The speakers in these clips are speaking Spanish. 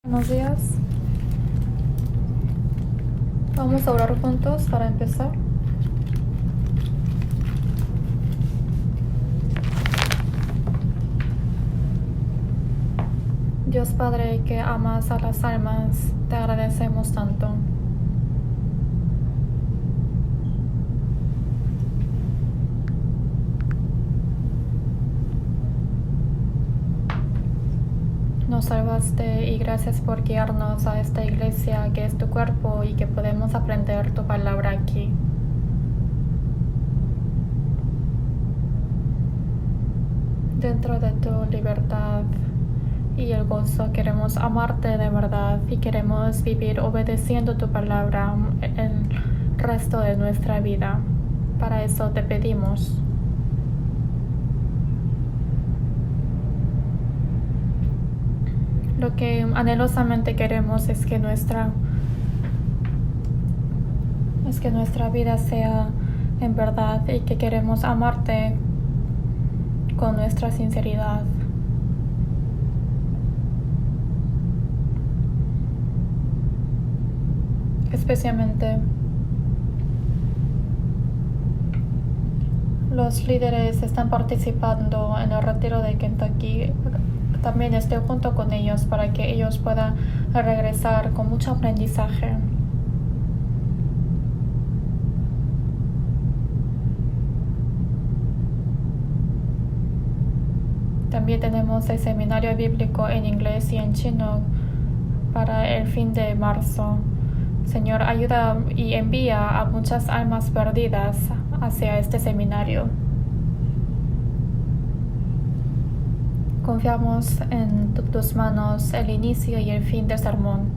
Buenos días. Vamos a orar juntos para empezar. Dios Padre que amas a las almas, te agradecemos tanto. Nos salvaste y gracias por guiarnos a esta iglesia que es tu cuerpo y que podemos aprender tu palabra aquí. Dentro de tu libertad y el gozo queremos amarte de verdad y queremos vivir obedeciendo tu palabra el resto de nuestra vida. Para eso te pedimos. Lo que anhelosamente queremos es que nuestra vida sea en verdad y que queremos amarte con nuestra sinceridad. Especialmente los líderes están participando en el retiro de Kentucky. También estoy junto con ellos para que ellos puedan regresar con mucho aprendizaje. También tenemos el seminario bíblico en inglés y en chino para el fin de marzo. Señor, ayuda y envía a muchas almas perdidas hacia este seminario. Confiamos en tus manos el inicio y el fin del sermón.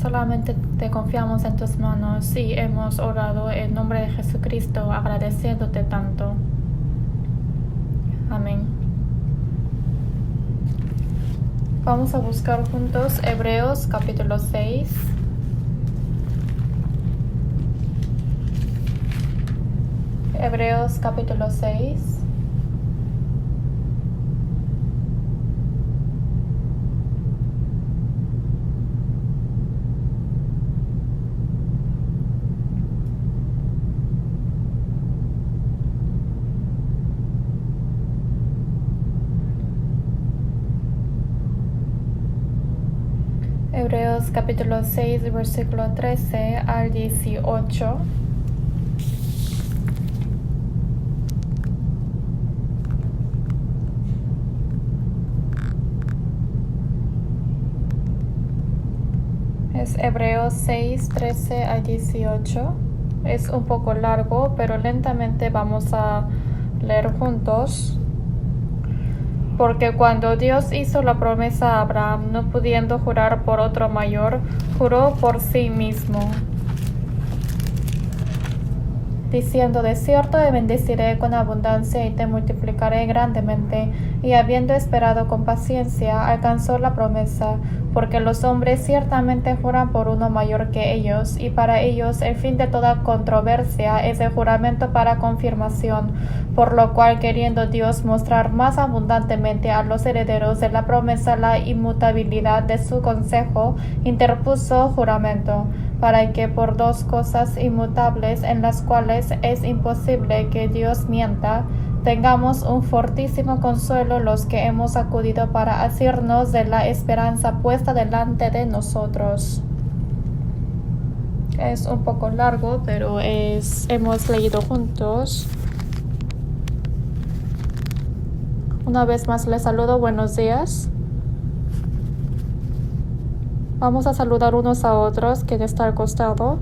Solamente te confiamos en tus manos y hemos orado en nombre de Jesucristo agradeciéndote tanto. Amén. Vamos a buscar juntos Hebreos capítulo 6. Hebreos capítulo 6. Hebreos capítulo 6, versículo 13 al 18. Es Hebreos 6, 13 al 18. Es un poco largo, pero lentamente vamos a leer juntos. Porque cuando Dios hizo la promesa a Abraham, no pudiendo jurar por otro mayor, juró por sí mismo, diciendo: de cierto te bendeciré con abundancia y te multiplicaré grandemente. Y habiendo esperado con paciencia, alcanzó la promesa, porque los hombres ciertamente juran por uno mayor que ellos, y para ellos el fin de toda controversia es el juramento para confirmación, por lo cual, queriendo Dios mostrar más abundantemente a los herederos de la promesa la inmutabilidad de su consejo, interpuso juramento, para que por dos cosas inmutables en las cuales es imposible que Dios mienta, tengamos un fortísimo consuelo los que hemos acudido para asirnos de la esperanza puesta delante de nosotros. Es un poco largo, pero hemos leído juntos. Una vez más les saludo, buenos días. Vamos a saludar unos a otros, quien está al costado.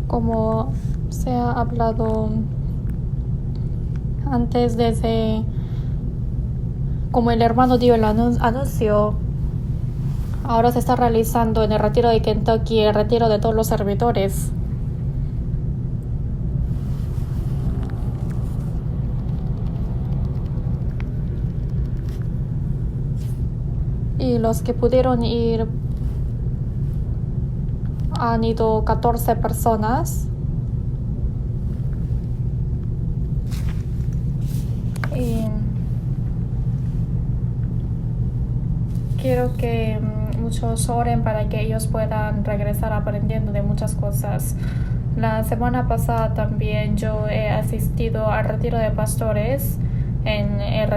Como se ha hablado antes, como el hermano dio el anuncio, ahora se está realizando en el retiro de Kentucky el retiro de todos los servidores. Y los que pudieron ir han ido 14 personas. Y quiero que muchos oren para que ellos puedan regresar aprendiendo de muchas cosas. La semana pasada también yo he asistido al retiro de pastores en el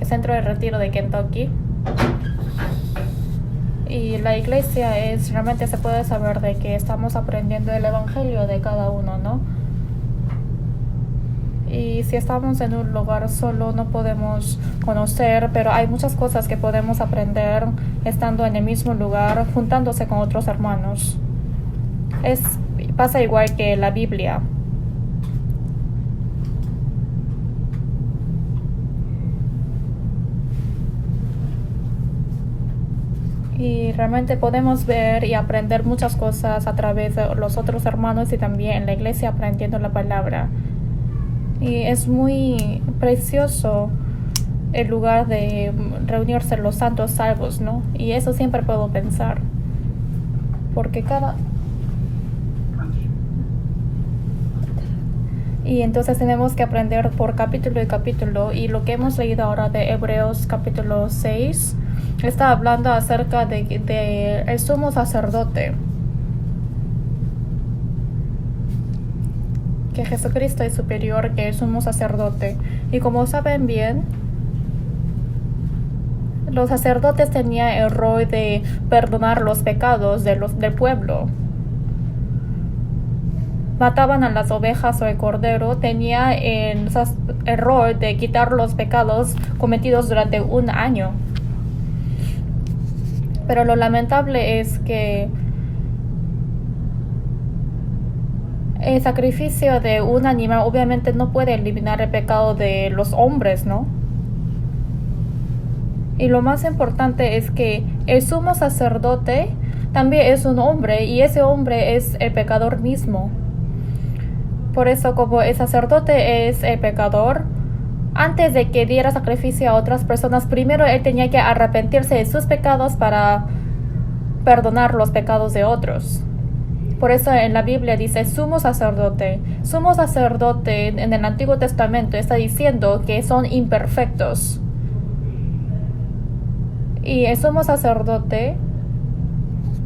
centro de retiro de Kentucky. Y la iglesia realmente se puede saber de que estamos aprendiendo el evangelio de cada uno, ¿no? Y si estamos en un lugar solo no podemos conocer, pero hay muchas cosas que podemos aprender estando en el mismo lugar, juntándose con otros hermanos. Pasa igual que la Biblia. Y realmente podemos ver y aprender muchas cosas a través de los otros hermanos y también en la iglesia aprendiendo la palabra. Y es muy precioso el lugar de reunirse los santos salvos, ¿no? Y eso siempre puedo pensar. Porque Y entonces tenemos que aprender por capítulo y capítulo. Y lo que hemos leído ahora de Hebreos capítulo 6 está hablando acerca de el sumo sacerdote. Que Jesucristo es superior que el sumo sacerdote. Y como saben bien, los sacerdotes tenían el rol de perdonar los pecados del pueblo. Mataban a las ovejas o el cordero, tenía el rol de quitar los pecados cometidos durante un año. Pero lo lamentable es que el sacrificio de un animal obviamente no puede eliminar el pecado de los hombres, ¿no? Y lo más importante es que el sumo sacerdote también es un hombre y ese hombre es el pecador mismo. Por eso, como el sacerdote es el pecador, antes de que diera sacrificio a otras personas, primero él tenía que arrepentirse de sus pecados para perdonar los pecados de otros. Por eso en la Biblia dice sumo sacerdote. Sumo sacerdote en el Antiguo Testamento está diciendo que son imperfectos. Y el sumo sacerdote,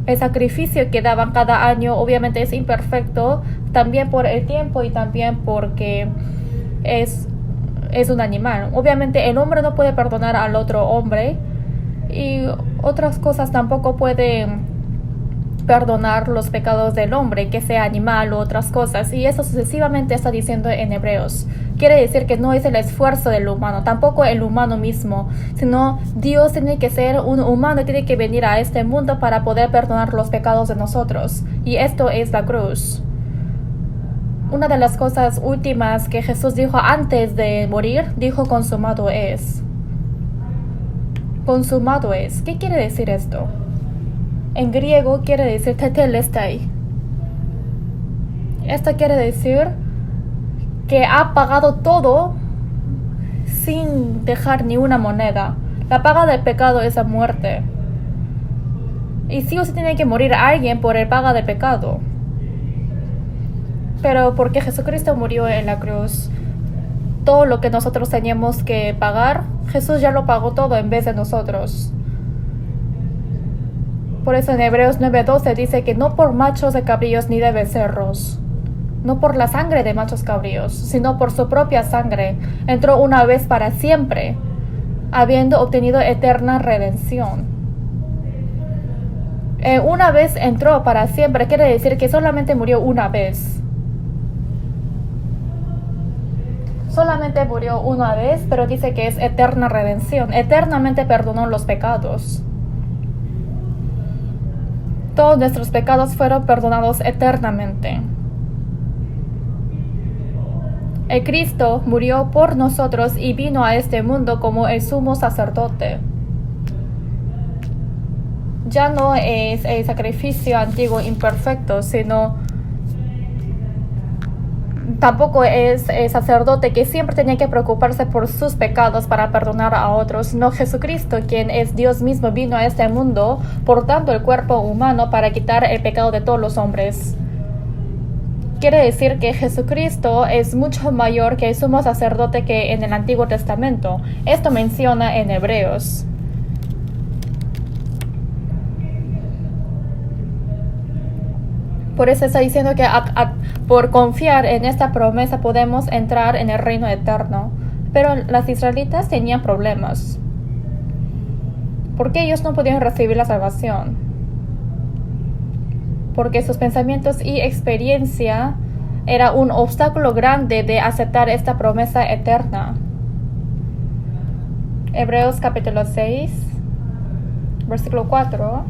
el sacrificio que daban cada año obviamente es imperfecto, también por el tiempo y también porque es un animal. Obviamente el hombre no puede perdonar al otro hombre y otras cosas tampoco pueden perdonar los pecados del hombre, que sea animal u otras cosas, y eso sucesivamente está diciendo en Hebreos. Quiere decir que no es el esfuerzo del humano, tampoco el humano mismo, sino Dios tiene que ser un humano y tiene que venir a este mundo para poder perdonar los pecados de nosotros, y esto es la cruz. Una de las cosas últimas que Jesús dijo antes de morir, dijo consumado es. Consumado es. ¿Qué quiere decir esto? En griego quiere decir tetelestai. Esto quiere decir que ha pagado todo sin dejar ni una moneda. La paga del pecado es la muerte. Y sí o sí tiene que morir alguien por el paga del pecado. Pero porque Jesucristo murió en la cruz, todo lo que nosotros teníamos que pagar, Jesús ya lo pagó todo en vez de nosotros. Por eso en Hebreos 9:12 dice que no por machos de cabríos ni de becerros, no por la sangre de machos cabríos, sino por su propia sangre, entró una vez para siempre, habiendo obtenido eterna redención. Una vez entró para siempre, quiere decir que solamente murió una vez. Solamente murió una vez, pero dice que es eterna redención. Eternamente perdonó los pecados. Todos nuestros pecados fueron perdonados eternamente. El Cristo murió por nosotros y vino a este mundo como el sumo sacerdote. Ya no es el sacrificio antiguo imperfecto, sino tampoco es sacerdote que siempre tenía que preocuparse por sus pecados para perdonar a otros, sino Jesucristo, quien es Dios mismo, vino a este mundo portando el cuerpo humano para quitar el pecado de todos los hombres. Quiere decir que Jesucristo es mucho mayor que el sumo sacerdote que en el Antiguo Testamento. Esto menciona en Hebreos. Por eso está diciendo que por confiar en esta promesa podemos entrar en el reino eterno. Pero las israelitas tenían problemas. ¿Por qué ellos no podían recibir la salvación? Porque sus pensamientos y experiencia era un obstáculo grande de aceptar esta promesa eterna. Hebreos capítulo 6, versículo 4.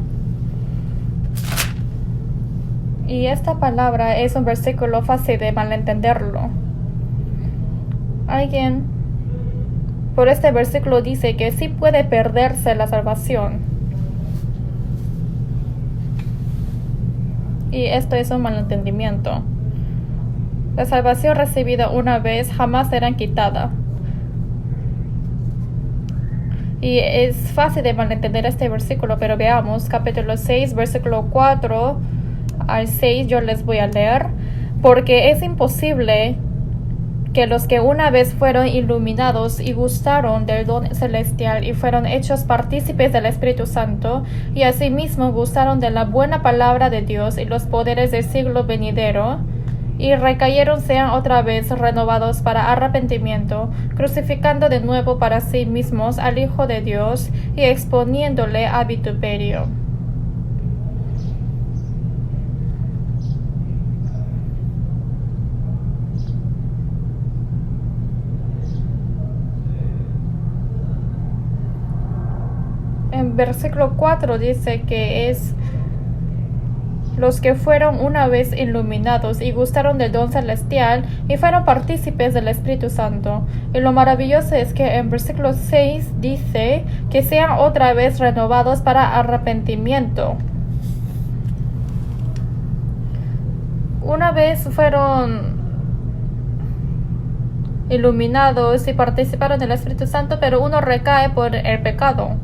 Y esta palabra es un versículo fácil de malentenderlo. Alguien por este versículo dice que sí puede perderse la salvación. Y esto es un malentendimiento. La salvación recibida una vez jamás será quitada. Y es fácil de malentender este versículo, pero veamos, capítulo 6, versículo 4 al 6, yo les voy a leer. Porque es imposible que los que una vez fueron iluminados y gustaron del don celestial y fueron hechos partícipes del Espíritu Santo, y asimismo gustaron de la buena palabra de Dios y los poderes del siglo venidero, y recayeron, sean otra vez renovados para arrepentimiento, crucificando de nuevo para sí mismos al Hijo de Dios y exponiéndole a vituperio. En versículo 4 dice que es los que fueron una vez iluminados y gustaron del don celestial y fueron partícipes del Espíritu Santo. Y lo maravilloso es que en versículo 6 dice que sean otra vez renovados para arrepentimiento. Una vez fueron iluminados y participaron del Espíritu Santo, pero uno recae por el pecado.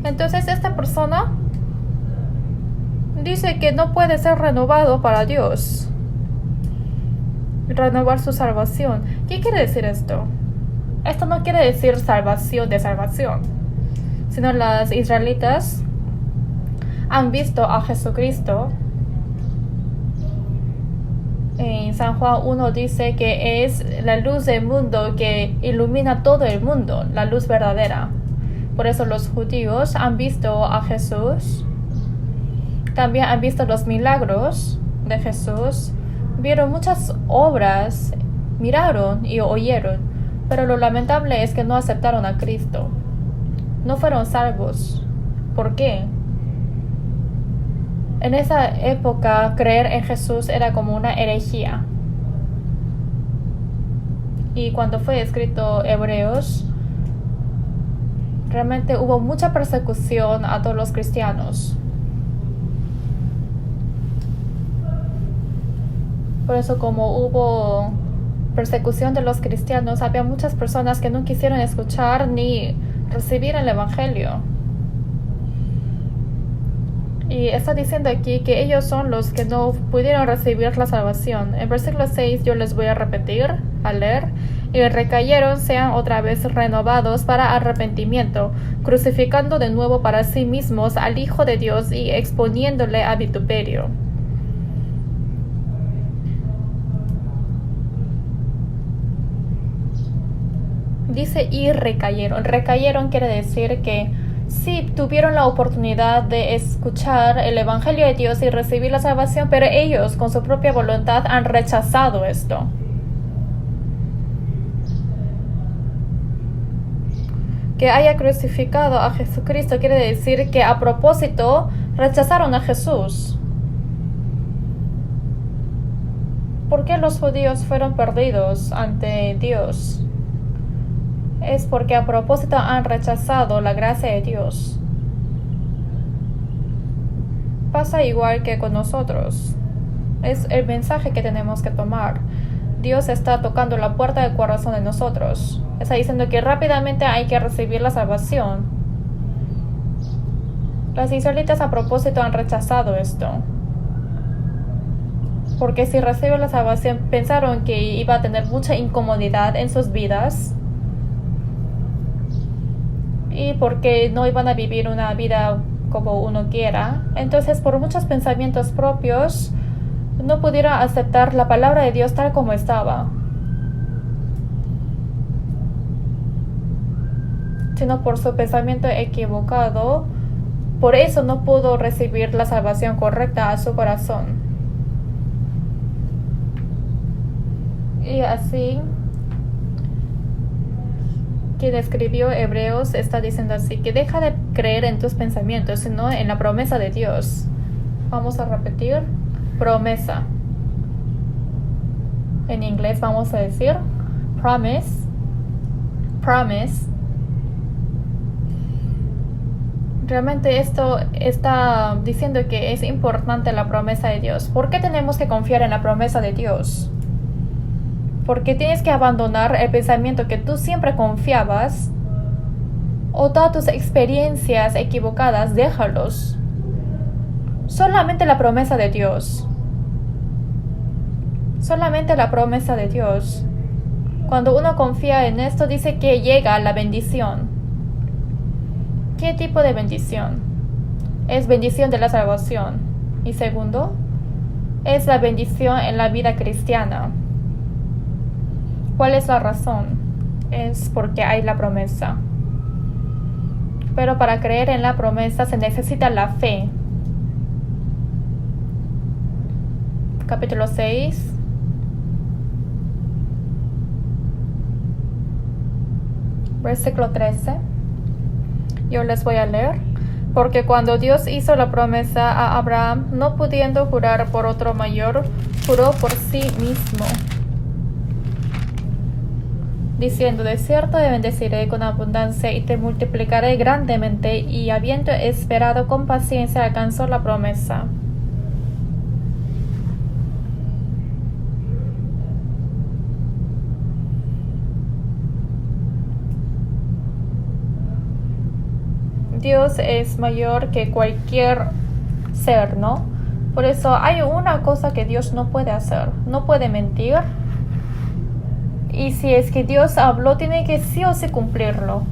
Entonces esta persona dice que no puede ser renovado para Dios, renovar su salvación. ¿Qué quiere decir esto? Esto no quiere decir salvación de salvación, sino las israelitas han visto a Jesucristo. En San Juan 1 dice que es la luz del mundo que ilumina todo el mundo, la luz verdadera. Por eso los judíos han visto a Jesús. También han visto los milagros de Jesús. Vieron muchas obras, miraron y oyeron. Pero lo lamentable es que no aceptaron a Cristo. No fueron salvos. ¿Por qué? En esa época, creer en Jesús era como una herejía. Y cuando fue escrito Hebreos, realmente hubo mucha persecución a todos los cristianos. Por eso, como hubo persecución de los cristianos, había muchas personas que no quisieron escuchar ni recibir el Evangelio. Y está diciendo aquí que ellos son los que no pudieron recibir la salvación. En versículo 6 yo les voy a repetir, a leer. Y recayeron, sean otra vez renovados para arrepentimiento, crucificando de nuevo para sí mismos al Hijo de Dios y exponiéndole a vituperio. Dice y recayeron. Recayeron quiere decir que sí tuvieron la oportunidad de escuchar el Evangelio de Dios y recibir la salvación, pero ellos con su propia voluntad han rechazado esto. Que haya crucificado a Jesucristo quiere decir que a propósito rechazaron a Jesús. ¿Por qué los judíos fueron perdidos ante Dios? Es porque a propósito han rechazado la gracia de Dios. Pasa igual que con nosotros. Es el mensaje que tenemos que tomar. Dios está tocando la puerta del corazón de nosotros. Está diciendo que rápidamente hay que recibir la salvación. Las israelitas a propósito han rechazado esto. Porque si reciben la salvación pensaron que iba a tener mucha incomodidad en sus vidas. Y porque no iban a vivir una vida como uno quiera. Entonces por muchos pensamientos propios no pudieron aceptar la palabra de Dios tal como estaba. Sino por su pensamiento equivocado. Por eso no pudo recibir la salvación correcta a su corazón. Y así, quien escribió Hebreos está diciendo así, que deja de creer en tus pensamientos, sino en la promesa de Dios. Vamos a repetir, promesa. En inglés vamos a decir promise, promise. Realmente esto está diciendo que es importante la promesa de Dios. ¿Por qué tenemos que confiar en la promesa de Dios? Porque tienes que abandonar el pensamiento que tú siempre confiabas o todas tus experiencias equivocadas, déjalos. Solamente la promesa de Dios. Solamente la promesa de Dios. Cuando uno confía en esto, dice que llega la bendición. ¿Qué tipo de bendición? Es bendición de la salvación. Y segundo, es la bendición en la vida cristiana. ¿Cuál es la razón? Es porque hay la promesa. Pero para creer en la promesa se necesita la fe. Capítulo 6. Versículo 13. Yo les voy a leer. Porque cuando Dios hizo la promesa a Abraham, no pudiendo jurar por otro mayor, juró por sí mismo, diciendo, de cierto te bendeciré con abundancia y te multiplicaré grandemente, y habiendo esperado con paciencia alcanzó la promesa. Dios es mayor que cualquier ser, ¿no? Por eso hay una cosa que Dios no puede hacer, no puede mentir. Y si es que Dios habló, tiene que sí o sí cumplirlo.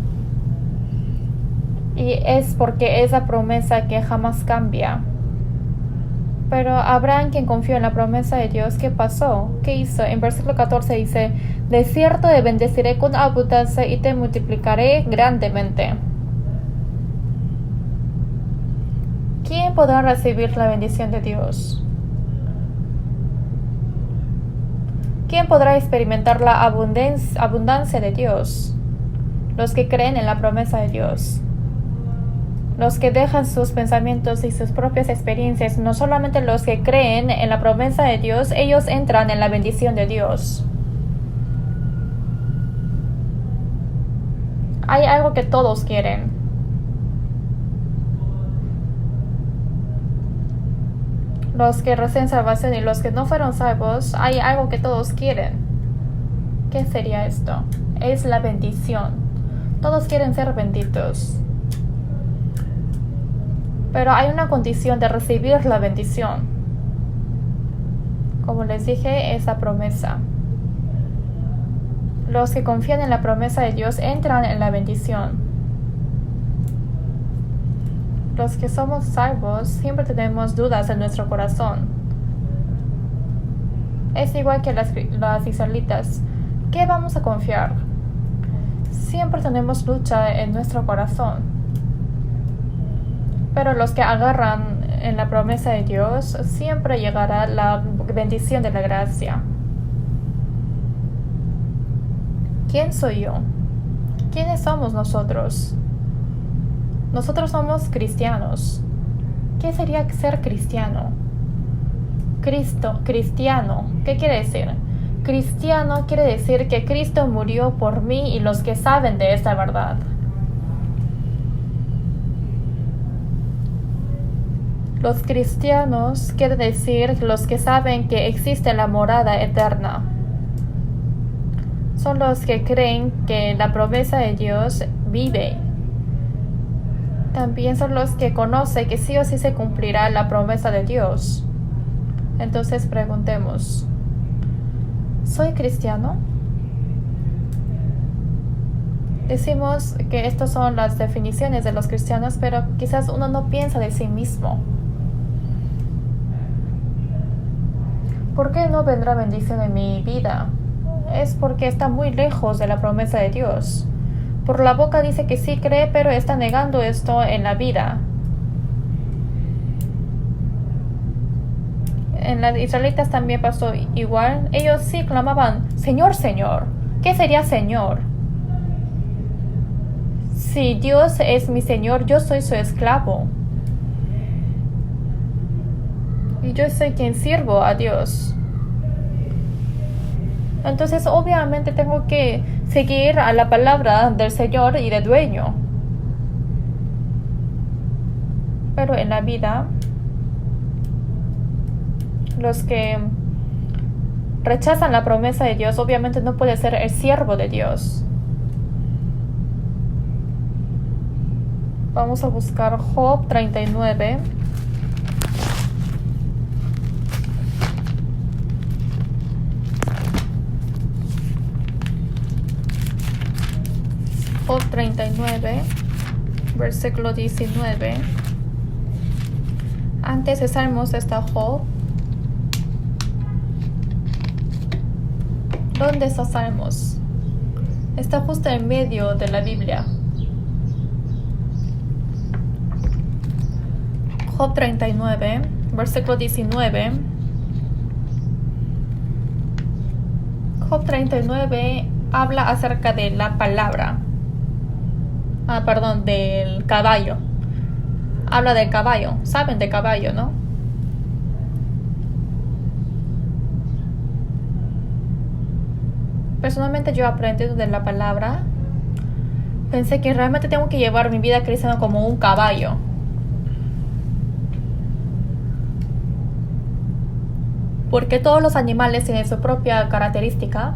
Y es porque es la promesa que jamás cambia. Pero Abraham, quien confió en la promesa de Dios, ¿qué pasó? ¿Qué hizo? En versículo 14 dice, de cierto te bendeciré con abundancia y te multiplicaré grandemente. ¿Quién podrá recibir la bendición de Dios? ¿Quién podrá experimentar la abundancia de Dios? Los que creen en la promesa de Dios. Los que dejan sus pensamientos y sus propias experiencias, no solamente los que creen en la promesa de Dios, ellos entran en la bendición de Dios. Hay algo que todos quieren. Los que reciben salvación y los que no fueron salvos, hay algo que todos quieren. ¿Qué sería esto? Es la bendición. Todos quieren ser benditos. Pero hay una condición de recibir la bendición. Como les dije, es la promesa. Los que confían en la promesa de Dios entran en la bendición. Los que somos salvos siempre tenemos dudas en nuestro corazón. Es igual que las israelitas. ¿Qué vamos a confiar? Siempre tenemos lucha en nuestro corazón. Pero los que agarran en la promesa de Dios, siempre llegará la bendición de la gracia. ¿Quién soy yo? ¿Quiénes somos nosotros? Nosotros somos cristianos. ¿Qué sería ser cristiano? Cristiano. ¿Qué quiere decir? Cristiano quiere decir que Cristo murió por mí y los que saben de esta verdad. Los cristianos quiere decir los que saben que existe la morada eterna. son los que creen que la promesa de Dios vive. También son los que conocen que sí o sí se cumplirá la promesa de Dios. Entonces preguntemos, ¿soy cristiano? Decimos que estas son las definiciones de los cristianos, pero quizás uno no piensa de sí mismo. ¿Por qué no vendrá bendición en mi vida? Es porque está muy lejos de la promesa de Dios. Por la boca dice que sí cree, pero está negando esto en la vida. En los israelitas también pasó igual. Ellos sí clamaban, Señor, Señor. ¿Qué sería Señor? Si Dios es mi Señor, yo soy su esclavo. Y yo soy quien sirvo a Dios. Entonces, obviamente tengo que seguir a la palabra del Señor y del dueño. Pero en la vida, los que rechazan la promesa de Dios, obviamente no puede ser el siervo de Dios. Vamos a buscar Job 39. Job 39, versículo 19. Antes de Salmos está Job. ¿Dónde está Salmos? Está justo en medio de la Biblia. Job 39, versículo 19. Job 39 habla acerca de la palabra. Del caballo. Habla del caballo. ¿Saben de caballo, no? Personalmente yo he aprendido de la palabra. Pensé que realmente tengo que llevar mi vida cristiana como un caballo. Porque todos los animales tienen su propia característica.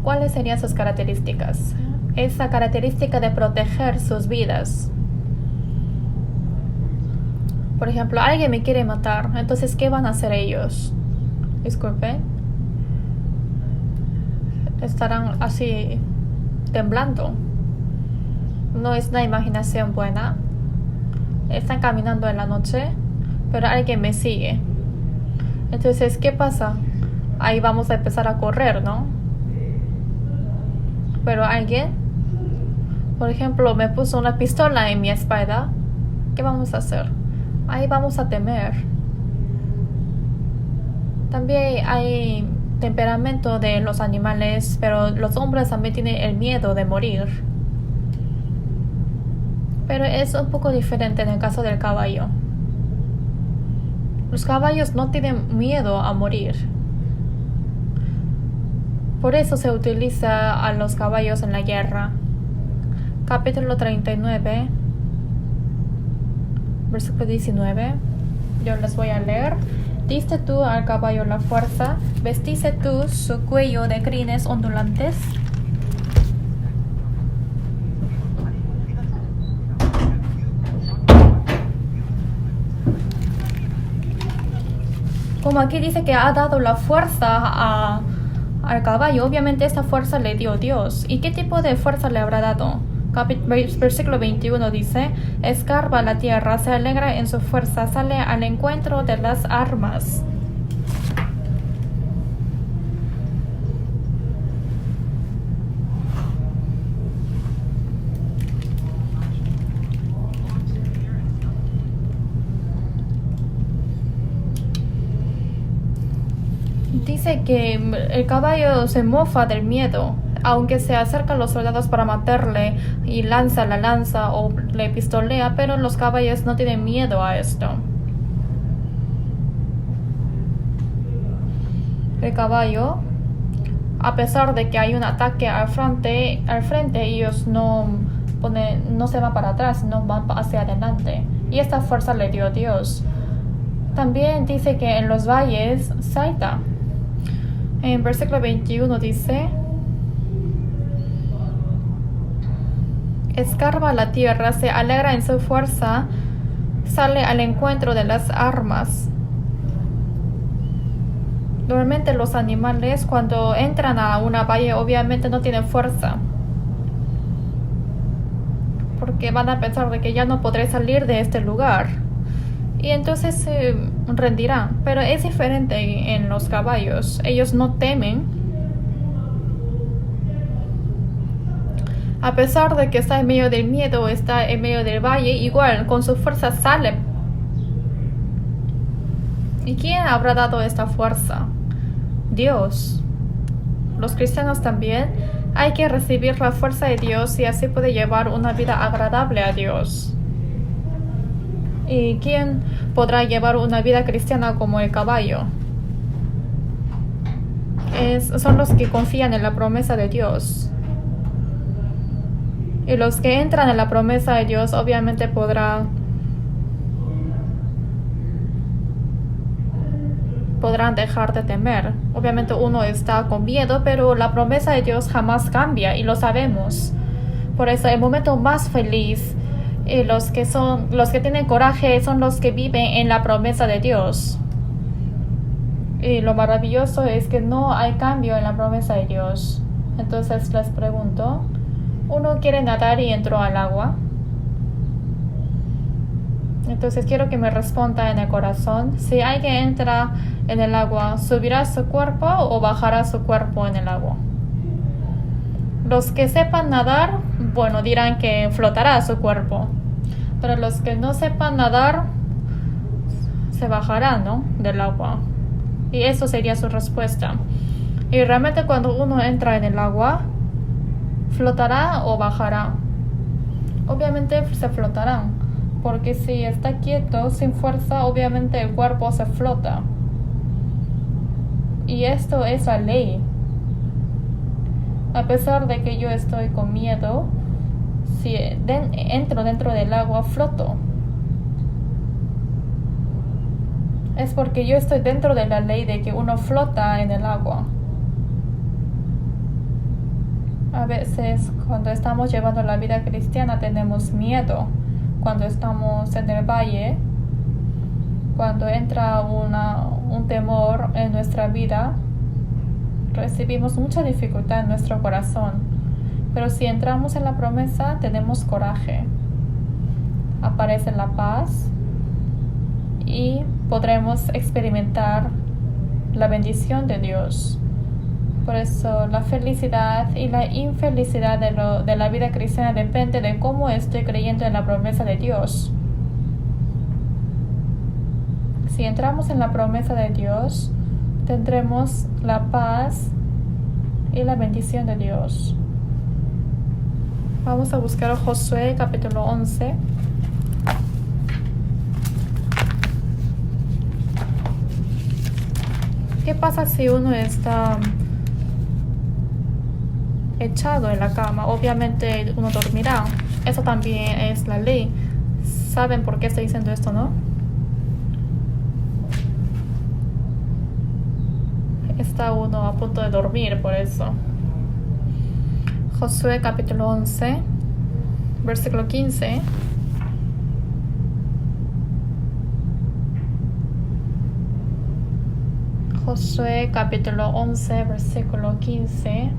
¿Cuáles serían sus características? Esa característica de proteger sus vidas. Por ejemplo, alguien me quiere matar. Entonces, ¿qué van a hacer ellos? Disculpen. Estarán así temblando. No es una imaginación buena. Están caminando en la noche, pero alguien me sigue. Entonces, ¿qué pasa? Ahí vamos a empezar a correr, ¿no? Pero alguien, por ejemplo, me puso una pistola en mi espalda. ¿Qué vamos a hacer? Ahí vamos a temer. También hay temperamento de los animales, pero los hombres también tienen el miedo de morir. Pero es un poco diferente en el caso del caballo. Los caballos no tienen miedo a morir. Por eso se utiliza a los caballos en la guerra. Capítulo 39, versículo 19. Yo les voy a leer. Diste tú al caballo la fuerza, vestiste tú su cuello de crines ondulantes. Como aquí dice que ha dado la fuerza al caballo, obviamente esta fuerza le dio Dios. ¿Y qué tipo de fuerza le habrá dado? Versículo 21 dice, escarba la tierra, se alegra en su fuerza, sale al encuentro de las armas. Dice que el caballo se mofa del miedo, aunque se acercan los soldados para matarle y lanza la lanza o le pistolea, pero los caballos no tienen miedo a esto. El caballo, a pesar de que hay un ataque al frente ellos no se van para atrás, no van hacia adelante. Y esta fuerza le dio Dios. También dice que en los valles salta. En versículo 21 dice, escarba la tierra, se alegra en su fuerza, sale al encuentro de las armas. Normalmente los animales cuando entran a una valle obviamente no tienen fuerza, porque van a pensar de que ya no podré salir de este lugar y entonces se rendirán. Pero es diferente en los caballos, ellos no temen. A pesar de que está en medio del miedo, está en medio del valle, igual con su fuerza sale. ¿Y quién habrá dado esta fuerza? Dios. Los cristianos también hay que recibir la fuerza de Dios y así puede llevar una vida agradable a Dios. ¿Y quién podrá llevar una vida cristiana como el caballo? Son los que confían en la promesa de Dios. Y los que entran en la promesa de Dios obviamente podrán dejar de temer. Obviamente uno está con miedo, pero la promesa de Dios jamás cambia y lo sabemos. Por eso el momento más feliz y los que tienen coraje son los que viven en la promesa de Dios. Y lo maravilloso es que no hay cambio en la promesa de Dios. Entonces les pregunto, uno quiere nadar y entró al agua. Entonces quiero que me responda en el corazón. Si alguien entra en el agua, ¿subirá su cuerpo o bajará su cuerpo en el agua? Los que sepan nadar, bueno, dirán que flotará su cuerpo. Pero los que no sepan nadar, se bajarán, ¿no?, del agua. Y eso sería su respuesta. Y realmente cuando uno entra en el agua, ¿flotará o bajará? Obviamente se flotarán. Porque si está quieto, sin fuerza, obviamente el cuerpo se flota. Y esto es la ley. A pesar de que yo estoy con miedo, si entro dentro del agua, floto. Es porque yo estoy dentro de la ley de que uno flota en el agua. A veces, cuando estamos llevando la vida cristiana, tenemos miedo. Cuando estamos en el valle, cuando entra un temor en nuestra vida, recibimos mucha dificultad en nuestro corazón. Pero si entramos en la promesa, tenemos coraje. Aparece la paz y podremos experimentar la bendición de Dios. Por eso la felicidad y la infelicidad de la vida cristiana depende de cómo estoy creyendo en la promesa de Dios. Si entramos en la promesa de Dios, tendremos la paz y la bendición de Dios. Vamos a buscar Josué capítulo 11. ¿Qué pasa si uno está echado en la cama? Obviamente uno dormirá. Eso también es la ley. ¿Saben por qué estoy diciendo esto, no? Está uno a punto de dormir por eso. Josué capítulo 11, versículo 15. Josué capítulo 11, versículo 15.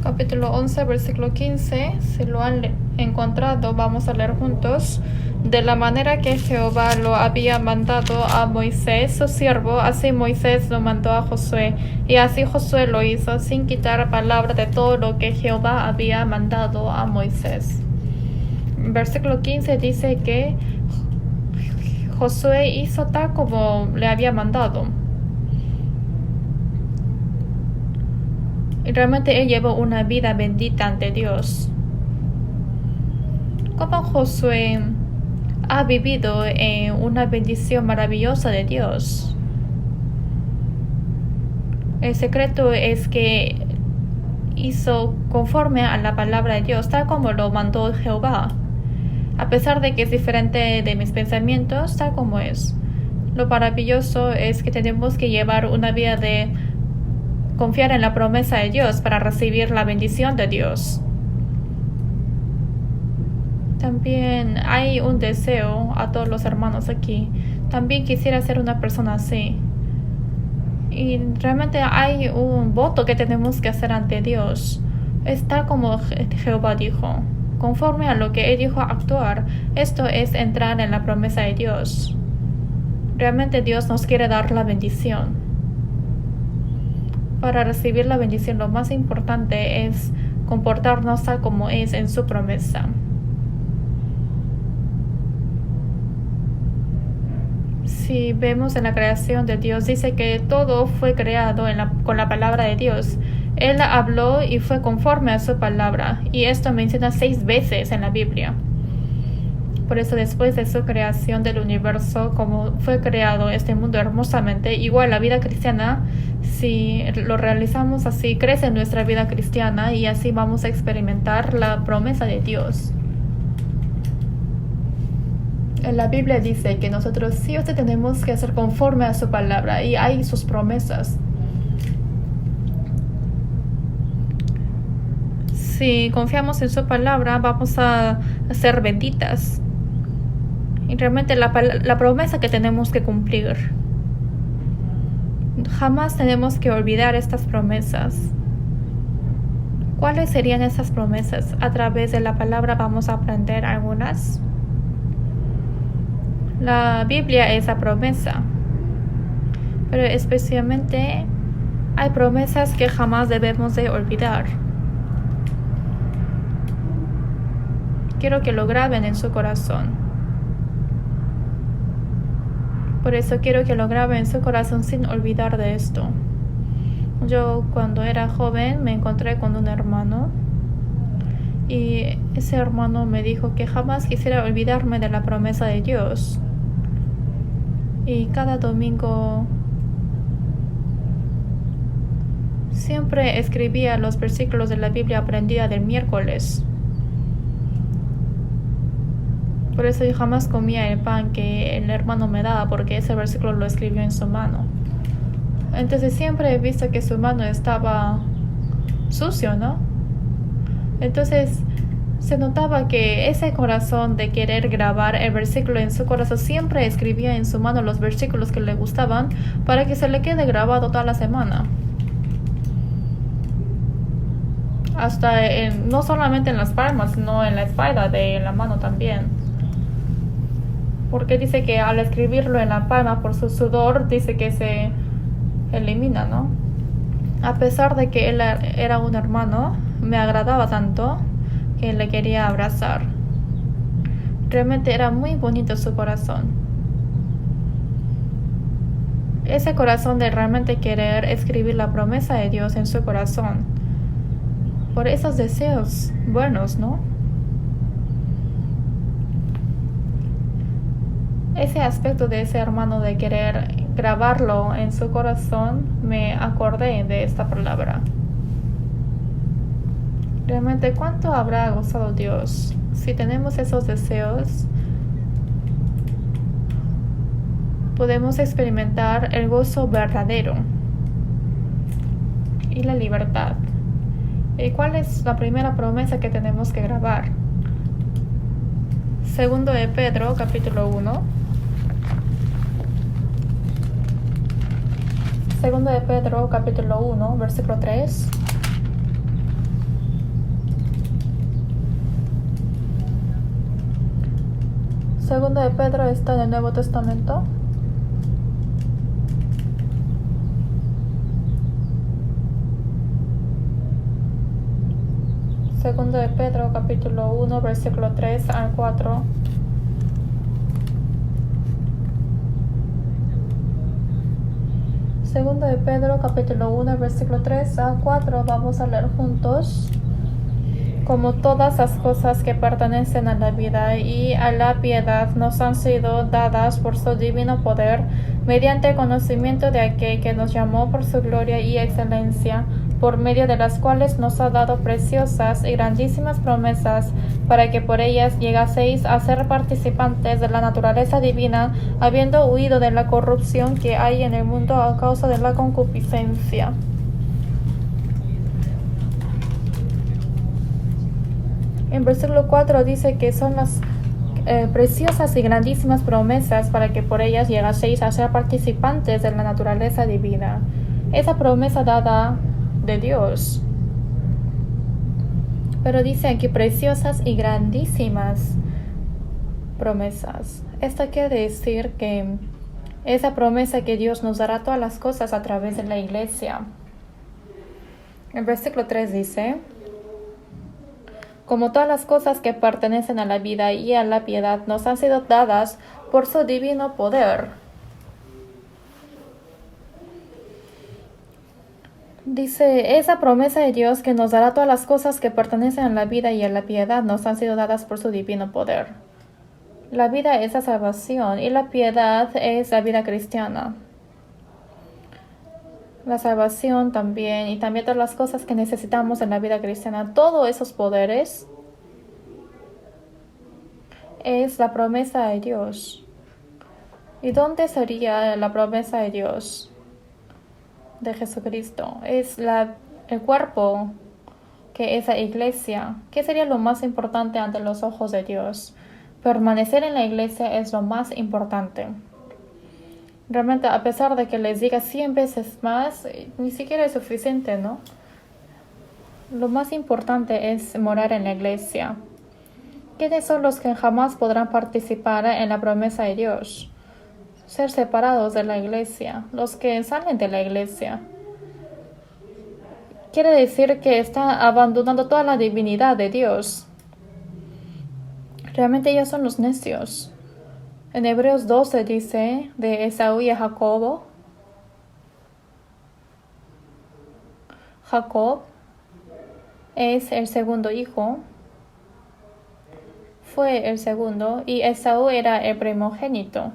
Capítulo 11, versículo 15. Si lo han encontrado, vamos a leer juntos. De la manera que Jehová lo había mandado a Moisés, su siervo, así Moisés lo mandó a Josué. Y así Josué lo hizo, sin quitar palabra de todo lo que Jehová había mandado a Moisés. Versículo 15 dice que Josué hizo tal como le había mandado. Y realmente él llevó una vida bendita ante Dios. Como Josué ha vivido en una bendición maravillosa de Dios. El secreto es que hizo conforme a la palabra de Dios, tal como lo mandó Jehová. a pesar de que es diferente de mis pensamientos, tal como es. Lo maravilloso es que tenemos que llevar una vida de confiar en la promesa de Dios para recibir la bendición de Dios. También hay un deseo a todos los hermanos aquí. También quisiera ser una persona así. Y realmente hay un voto que tenemos que hacer ante Dios. Es tal como Jehová dijo. Conforme a lo que Él dijo actuar, esto es entrar en la promesa de Dios. Realmente Dios nos quiere dar la bendición. Para recibir la bendición, lo más importante es comportarnos tal como es en su promesa. Si vemos en la creación de Dios, dice que todo fue creado con la palabra de Dios. Él habló y fue conforme a su palabra. Y esto menciona 6 veces en la Biblia. Por eso después de su creación del universo, como fue creado este mundo hermosamente, igual la vida cristiana, si lo realizamos así, crece nuestra vida cristiana y así vamos a experimentar la promesa de Dios. En la Biblia dice que nosotros sí o sí tenemos que hacer conforme a su palabra y hay sus promesas. Si confiamos en su palabra, vamos a ser benditas. Y realmente la promesa que tenemos que cumplir. Jamás tenemos que olvidar estas promesas. ¿Cuáles serían esas promesas? A través de la palabra vamos a aprender algunas. La Biblia es la promesa, pero especialmente hay promesas que jamás debemos de olvidar. Quiero que lo graben en su corazón. Por eso quiero que lo graben en su corazón sin olvidar de esto. Yo cuando era joven me encontré con un hermano y ese hermano me dijo que jamás quisiera olvidarme de la promesa de Dios. Y cada domingo siempre escribía los versículos de la Biblia aprendida del miércoles. Por eso yo jamás comía el pan que el hermano me daba, porque ese versículo lo escribió en su mano. Entonces siempre he visto que su mano estaba sucio, ¿no? Entonces se notaba que ese corazón de querer grabar el versículo en su corazón, siempre escribía en su mano los versículos que le gustaban para que se le quede grabado toda la semana. Hasta no solamente en las palmas, sino en la espalda de la mano también. Porque dice que al escribirlo en la palma por su sudor, dice que se elimina, ¿no? A pesar de que él era un hermano, me agradaba tanto que le quería abrazar. Realmente era muy bonito su corazón. Ese corazón de realmente querer escribir la promesa de Dios en su corazón. Por esos deseos buenos, ¿no? Ese aspecto de ese hermano de querer grabarlo en su corazón, me acordé de esta palabra. Realmente, ¿cuánto habrá gozado Dios? Si tenemos esos deseos, podemos experimentar el gozo verdadero y la libertad. ¿Y cuál es la primera promesa que tenemos que grabar? Segundo de Pedro, capítulo 1. Segundo de Pedro, capítulo 1, versículo 3. Segundo de Pedro está en el Nuevo Testamento. Segundo de Pedro, capítulo 1, versículo 3 al 4. Segundo de Pedro, capítulo 1, versículo 3 al 4. Vamos a leer juntos. Como todas las cosas que pertenecen a la vida y a la piedad nos han sido dadas por su divino poder, mediante el conocimiento de aquel que nos llamó por su gloria y excelencia, por medio de las cuales nos ha dado preciosas y grandísimas promesas, para que por ellas llegaseis a ser participantes de la naturaleza divina, habiendo huido de la corrupción que hay en el mundo a causa de la concupiscencia. En versículo 4 dice que son las preciosas y grandísimas promesas para que por ellas llegaseis a ser participantes de la naturaleza divina. Esa promesa dada de Dios. Pero dice aquí preciosas y grandísimas promesas. Esto quiere decir que esa promesa que Dios nos dará todas las cosas a través de la iglesia. El versículo 3 dice: como todas las cosas que pertenecen a la vida y a la piedad nos han sido dadas por su divino poder. Dice, esa promesa de Dios que nos dará todas las cosas que pertenecen a la vida y a la piedad nos han sido dadas por su divino poder. La vida es la salvación y la piedad es la vida cristiana. La salvación también, y también todas las cosas que necesitamos en la vida cristiana, todos esos poderes es la promesa de Dios. ¿Y dónde sería la promesa de Dios? De Jesucristo. Es el cuerpo, que es la iglesia. ¿Qué sería lo más importante ante los ojos de Dios? Permanecer en la iglesia es lo más importante. Realmente, a pesar de que les diga 100 veces más, ni siquiera es suficiente, ¿no? Lo más importante es morar en la iglesia. ¿Quiénes son los que jamás podrán participar en la promesa de Dios? Ser separados de la iglesia, los que salen de la iglesia. Quiere decir que están abandonando toda la divinidad de Dios. Realmente ellos son los necios. En Hebreos 12 dice de Esaú y Jacob. Jacob es el segundo hijo. Fue el segundo y Esaú era el primogénito.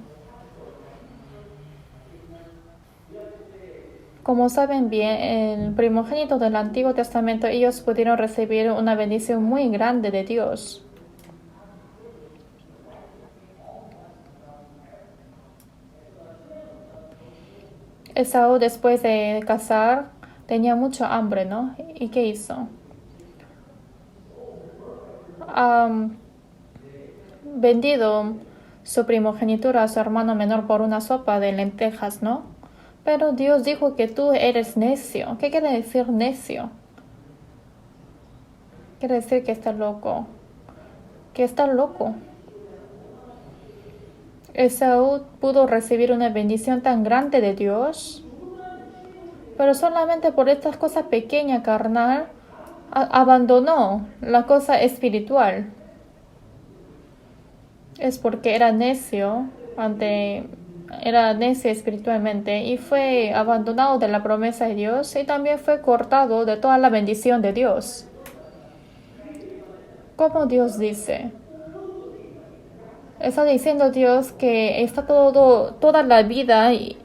Como saben bien, el primogénito del Antiguo Testamento, ellos pudieron recibir una bendición muy grande de Dios. Esaú, después de casar, tenía mucha hambre, ¿no? ¿Y qué hizo? Vendido su primogenitura a su hermano menor por una sopa de lentejas, ¿no? Pero Dios dijo que tú eres necio. ¿Qué quiere decir necio? Quiere decir que está loco. Que está loco. Esaú pudo recibir una bendición tan grande de Dios, pero solamente por estas cosas pequeñas, carnal, abandonó la cosa espiritual. Es porque era necio espiritualmente y fue abandonado de la promesa de Dios y también fue cortado de toda la bendición de Dios. Como Dios dice, está diciendo Dios que está toda la vida y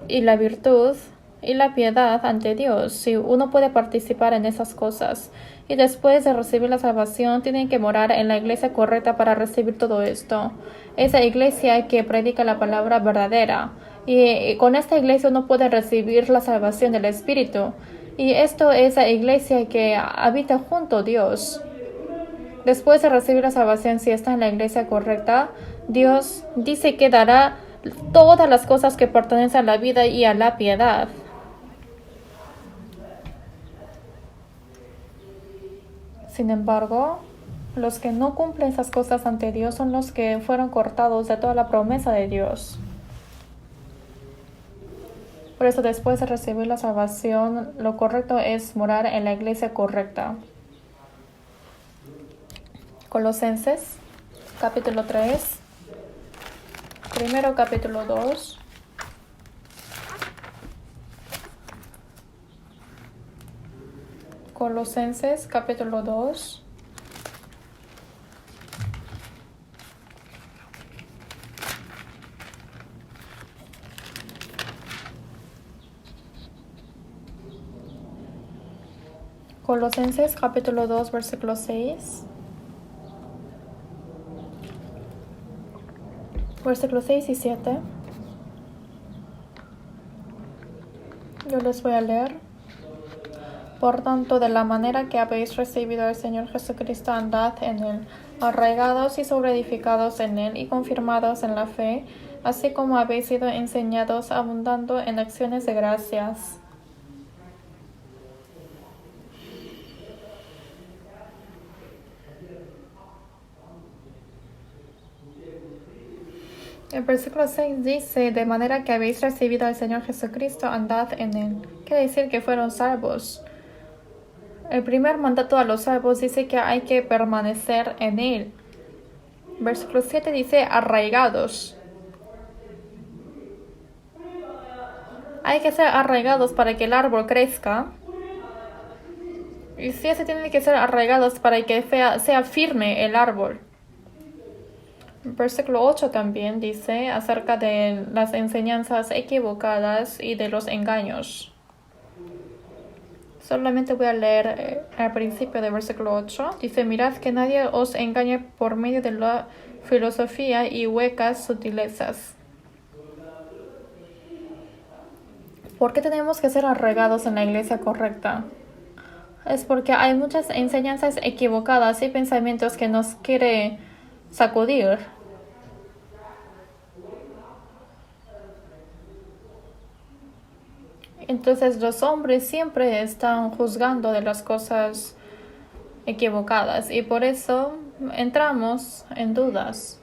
la virtud y la piedad ante Dios. Si uno puede participar en esas cosas y después de recibir la salvación tienen que morar en la iglesia correcta para recibir todo esto. Esa iglesia que predica la palabra verdadera, y con esta iglesia uno puede recibir la salvación del Espíritu, y esto es la iglesia que habita junto a Dios. Después de recibir la salvación, si está en la iglesia correcta, Dios dice que dará todas las cosas que pertenecen a la vida y a la piedad. Sin embargo, los que no cumplen esas cosas ante Dios son los que fueron cortados de toda la promesa de Dios. Por eso, después de recibir la salvación, lo correcto es morar en la iglesia correcta. Colosenses, capítulo 3, primero capítulo 2. Colosenses, capítulo 2. Colosenses capítulo 2, versículo 6. Versículos 6 y 7. Yo les voy a leer. Por tanto, de la manera que habéis recibido al Señor Jesucristo, andad en Él, arraigados y sobreedificados en Él y confirmados en la fe, así como habéis sido enseñados, abundando en acciones de gracias. El versículo 6 dice, de manera que habéis recibido al Señor Jesucristo, andad en Él. Quiere decir que fueron salvos. El primer mandato a los salvos dice que hay que permanecer en Él. Versículo 7 dice, arraigados. Hay que ser arraigados para que el árbol crezca. Y sí, se tienen que ser arraigados para que sea firme el árbol. Versículo 8 también dice acerca de las enseñanzas equivocadas y de los engaños. Solamente voy a leer al principio del versículo 8. Dice, mirad que nadie os engañe por medio de la filosofía y huecas sutilezas. ¿Por qué tenemos que ser arraigados en la iglesia correcta? Es porque hay muchas enseñanzas equivocadas y pensamientos que nos quiere sacudir. Entonces los hombres siempre están juzgando de las cosas equivocadas y por eso entramos en dudas.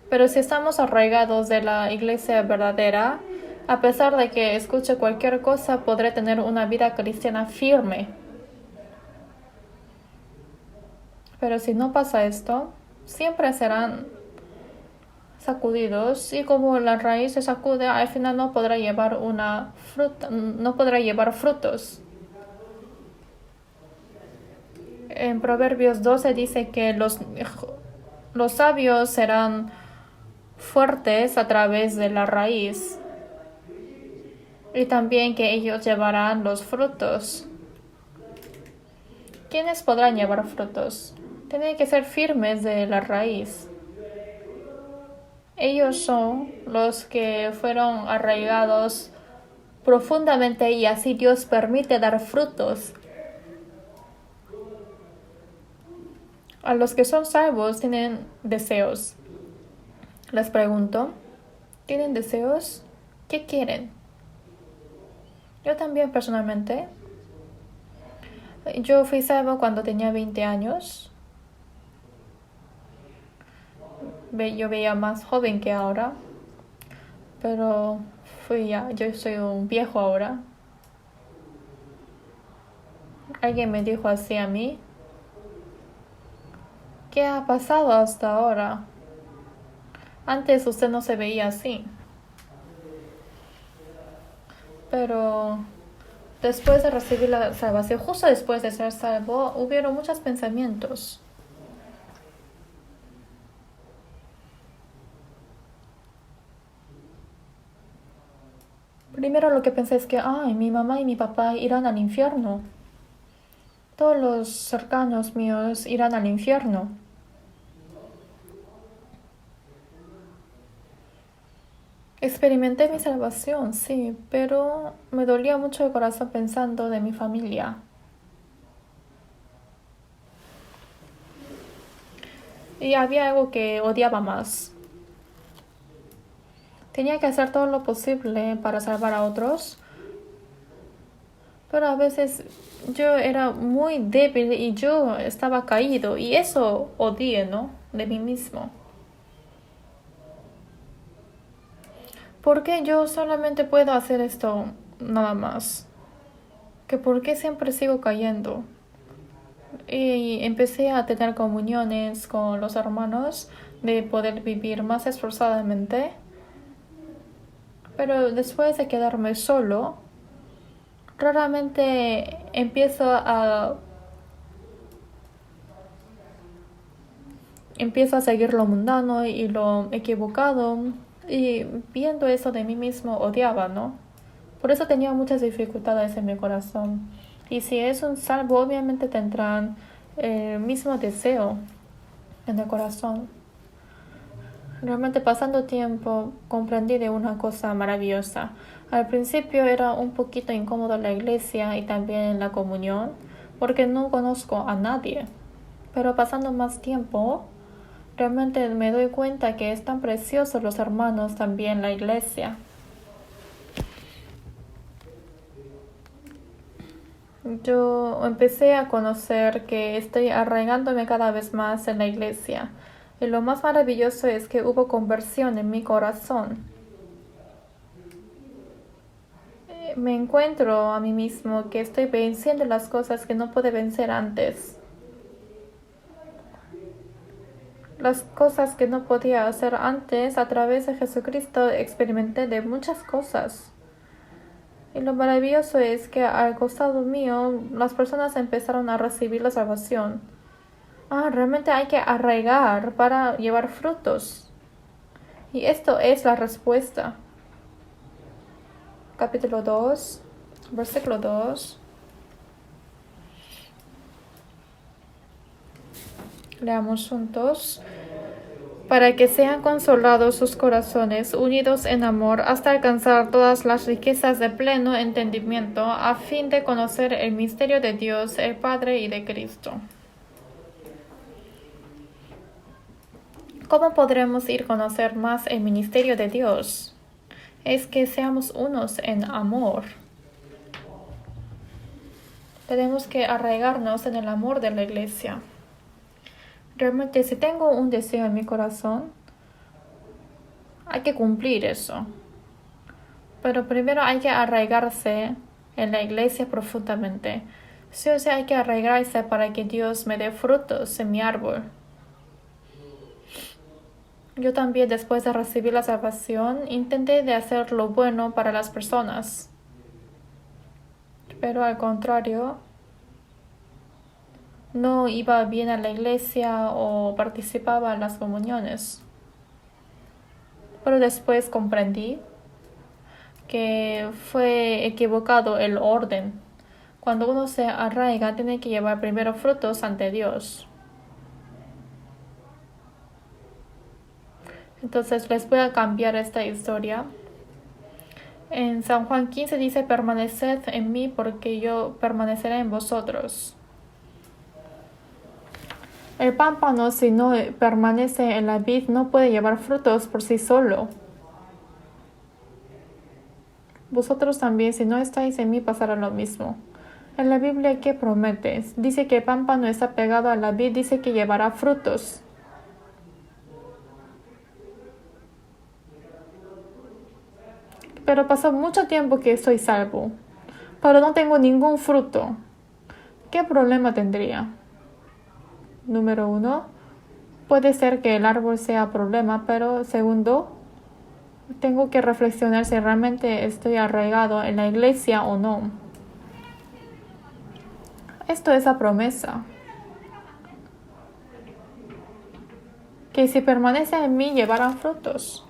Pero si estamos arraigados de la iglesia verdadera, a pesar de que escuche cualquier cosa, podré tener una vida cristiana firme. Pero si no pasa esto, siempre serán sacudidos y como la raíz se sacude, al final no podrá llevar frutos. En Proverbios 12 dice que los sabios serán fuertes a través de la raíz y también que ellos llevarán los frutos. ¿Quiénes podrán llevar frutos? Tienen que ser firmes de la raíz. Ellos son los que fueron arraigados profundamente y así Dios permite dar frutos. A los que son salvos tienen deseos. Les pregunto, ¿tienen deseos? ¿Qué quieren? Yo también personalmente. Yo fui salvo cuando tenía 20 años. Yo veía más joven que ahora, pero yo soy un viejo ahora. Alguien me dijo así a mí, ¿qué ha pasado hasta ahora? Antes usted no se veía así. Pero después de recibir la salvación, justo después de ser salvo, hubieron muchos pensamientos. Primero lo que pensé es que, mi mamá y mi papá irán al infierno. Todos los cercanos míos irán al infierno. Experimenté mi salvación, sí, pero me dolía mucho el corazón pensando de mi familia. Y había algo que odiaba más. Tenía que hacer todo lo posible para salvar a otros, pero a veces yo era muy débil y yo estaba caído y eso odié, ¿no? De mí mismo. ¿Por qué yo solamente puedo hacer esto nada más? ¿Por qué siempre sigo cayendo? Y empecé a tener comuniones con los hermanos de poder vivir más esforzadamente. Pero después de quedarme solo, raramente empiezo a seguir lo mundano y lo equivocado. Y viendo eso de mí mismo odiaba, ¿no? Por eso tenía muchas dificultades en mi corazón. Y si es un salvo, obviamente tendrán el mismo deseo en el corazón. Realmente pasando tiempo comprendí de una cosa maravillosa. Al principio era un poquito incómodo la iglesia y también la comunión porque no conozco a nadie. Pero pasando más tiempo, realmente me doy cuenta que es tan preciosos los hermanos también la iglesia. Yo empecé a conocer que estoy arraigándome cada vez más en la iglesia. Y lo más maravilloso es que hubo conversión en mi corazón. Me encuentro a mí mismo que estoy venciendo las cosas que no pude vencer antes. Las cosas que no podía hacer antes, a través de Jesucristo experimenté de muchas cosas. Y lo maravilloso es que al costado mío las personas empezaron a recibir la salvación. Realmente hay que arraigar para llevar frutos. Y esto es la respuesta. Capítulo 2, versículo 2. Leamos juntos. Para que sean consolados sus corazones, unidos en amor, hasta alcanzar todas las riquezas de pleno entendimiento, a fin de conocer el misterio de Dios, el Padre y de Cristo. ¿Cómo podremos ir a conocer más el ministerio de Dios? Es que seamos unos en amor. Tenemos que arraigarnos en el amor de la iglesia. Realmente, si tengo un deseo en mi corazón, hay que cumplir eso. Pero primero hay que arraigarse en la iglesia profundamente. Sí o sí hay que arraigarse para que Dios me dé frutos en mi árbol. Yo también, después de recibir la salvación, intenté de hacer lo bueno para las personas. Pero al contrario, no iba bien a la iglesia o participaba en las comuniones. Pero después comprendí que fue equivocado el orden. Cuando uno se arraiga, tiene que llevar primero frutos ante Dios. Entonces les voy a cambiar esta historia. En San Juan 15 dice: permaneced en mí porque yo permaneceré en vosotros. El pámpano, si no permanece en la vid, no puede llevar frutos por sí solo. Vosotros también, si no estáis en mí, pasará lo mismo. En la Biblia, ¿qué promete? Dice que el pámpano está pegado a la vid, dice que llevará frutos. Pero pasó mucho tiempo que soy salvo, pero no tengo ningún fruto. ¿Qué problema tendría? Número 1, puede ser que el árbol sea problema, pero segundo, tengo que reflexionar si realmente estoy arraigado en la iglesia o no. Esto es la promesa. Que si permanece en mí, llevarán frutos.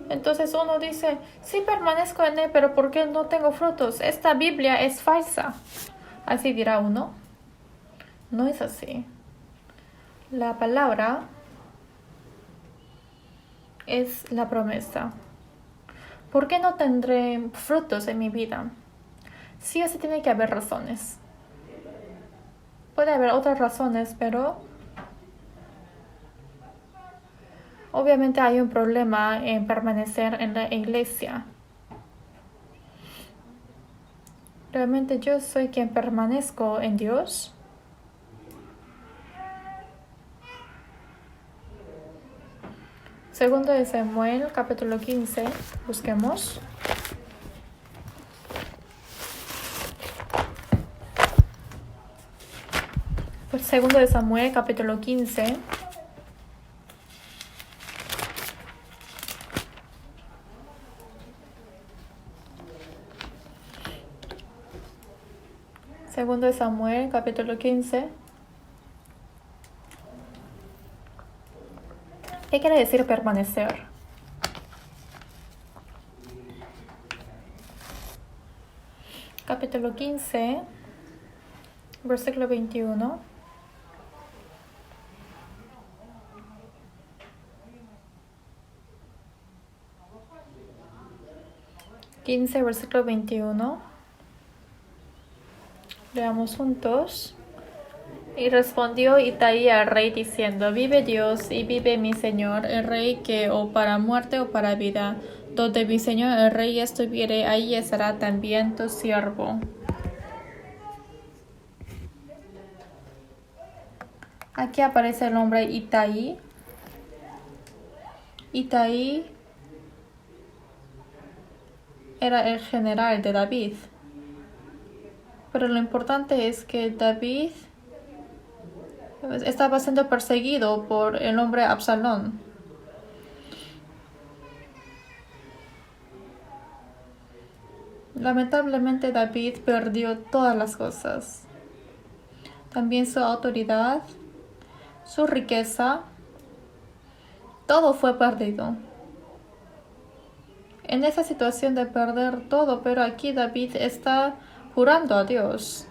Entonces uno dice: sí permanezco en él, pero ¿por qué no tengo frutos? Esta Biblia es falsa. Así dirá uno. No es así. La palabra es la promesa. ¿Por qué no tendré frutos en mi vida? Sí o sí tiene que haber razones. Puede haber otras razones, pero obviamente hay un problema en permanecer en la iglesia. ¿Realmente yo soy quien permanezco en Dios? Segundo de Samuel, capítulo 15. Busquemos. Segundo de Samuel, capítulo 15. Segundo de Samuel, capítulo 15. ¿Qué quiere decir permanecer? Capítulo 15, Versículo 21. Versículo 21. Leamos juntos. Y respondió Itai al rey diciendo: Vive Dios y vive mi señor el rey, que o para muerte o para vida, donde mi señor el rey estuviere, ahí estará también tu siervo. Aquí aparece el nombre Itai. Itai era el general de David. Pero lo importante es que David estaba siendo perseguido por el hombre Absalón. Lamentablemente David perdió todas las cosas. También su autoridad, su riqueza, todo fue perdido. En esa situación de perder todo, pero aquí David está jurando a Dios.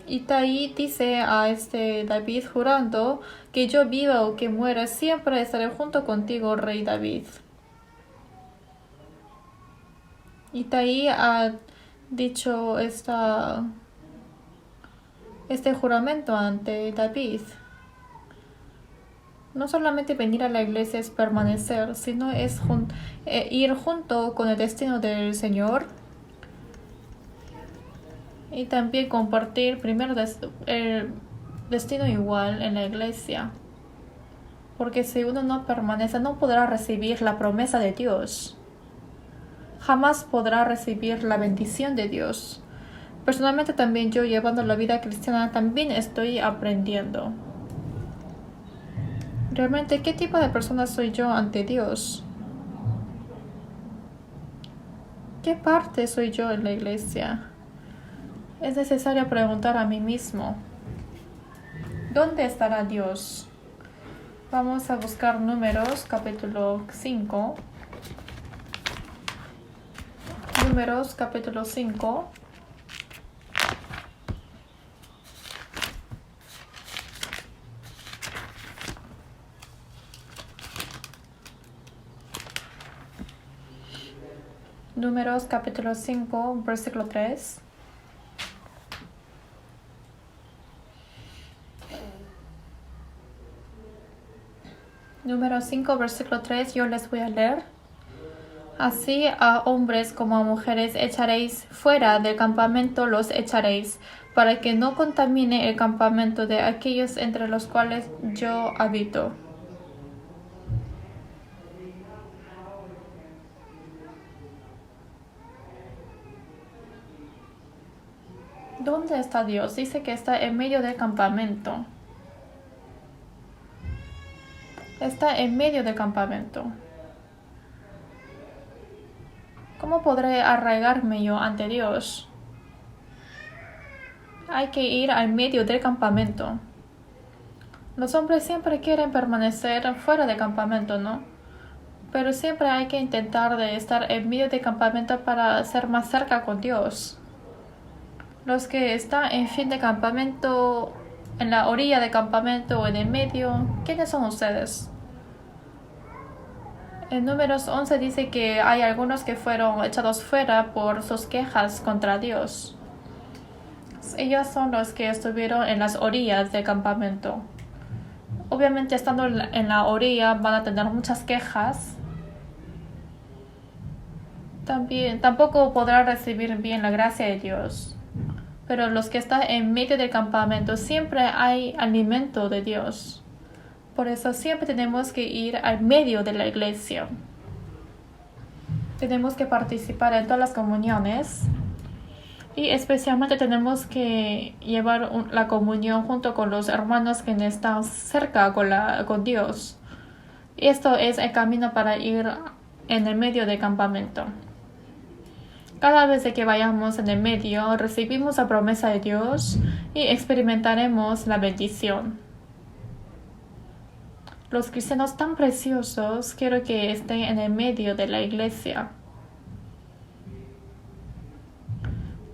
Itai dice a David jurando que yo viva o que muera, siempre estaré junto contigo, rey David. Itai ha dicho este juramento ante David. No solamente venir a la iglesia es permanecer, sino es ir junto con el destino del Señor. Y también compartir primero el destino igual en la iglesia. Porque si uno no permanece, no podrá recibir la promesa de Dios. Jamás podrá recibir la bendición de Dios. Personalmente también yo, llevando la vida cristiana, también estoy aprendiendo. Realmente, ¿qué tipo de persona soy yo ante Dios? ¿Qué parte soy yo en la iglesia? Es necesario preguntar a mí mismo: ¿dónde estará Dios? Vamos a buscar Números, capítulo 5. Números, capítulo 5. Números, capítulo 5, versículo 3. Número 5, versículo 3, yo les voy a leer. Así a hombres como a mujeres echaréis fuera del campamento, los echaréis, para que no contamine el campamento de aquellos entre los cuales yo habito. ¿Dónde está Dios? Dice que está en medio del campamento. Está en medio del campamento. ¿Cómo podré arraigarme yo ante Dios? Hay que ir al medio del campamento. Los hombres siempre quieren permanecer fuera del campamento, ¿no? Pero siempre hay que intentar de estar en medio del campamento para ser más cerca con Dios. Los que están en fin de campamento, en la orilla del campamento o en el medio, ¿quiénes son ustedes? En Números 11 dice que hay algunos que fueron echados fuera por sus quejas contra Dios. Ellos son los que estuvieron en las orillas del campamento. Obviamente, estando en la orilla van a tener muchas quejas. Tampoco podrán recibir bien la gracia de Dios. Pero los que están en medio del campamento, siempre hay alimento de Dios. Por eso siempre tenemos que ir al medio de la iglesia. Tenemos que participar en todas las comuniones. Y especialmente tenemos que llevar la comunión junto con los hermanos que están cerca con Dios. Y esto es el camino para ir en el medio del campamento. Cada vez que vayamos en el medio, recibimos la promesa de Dios y experimentaremos la bendición. Los cristianos tan preciosos quiero que estén en el medio de la iglesia.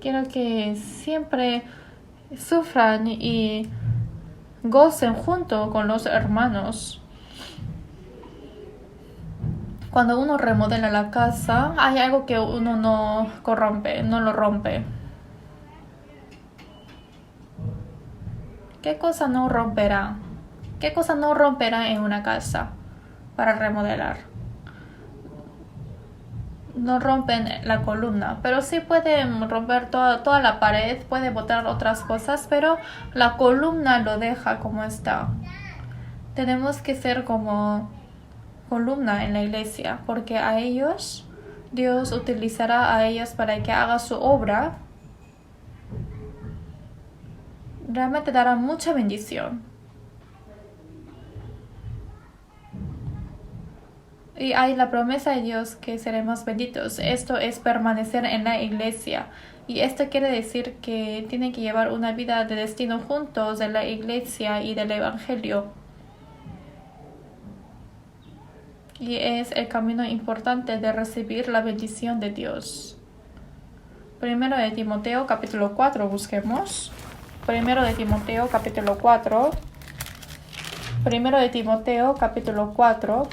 Quiero que siempre sufran y gocen junto con los hermanos. Cuando uno remodela la casa, hay algo que uno no corrompe, no lo rompe. ¿Qué cosa no romperá? ¿Qué cosa no romperá en una casa para remodelar? No rompen la columna, pero sí pueden romper toda la pared, puede botar otras cosas, pero la columna lo deja como está. Tenemos que ser como columna en la iglesia, porque a ellos, Dios utilizará a ellos para que haga su obra. Realmente dará mucha bendición. Y hay la promesa de Dios que seremos benditos. Esto es permanecer en la iglesia. Y esto quiere decir que tienen que llevar una vida de destino juntos de la iglesia y del evangelio. Y es el camino importante de recibir la bendición de Dios. Primero de Timoteo capítulo 4 busquemos. Primero de Timoteo capítulo 4. Primero de Timoteo capítulo 4.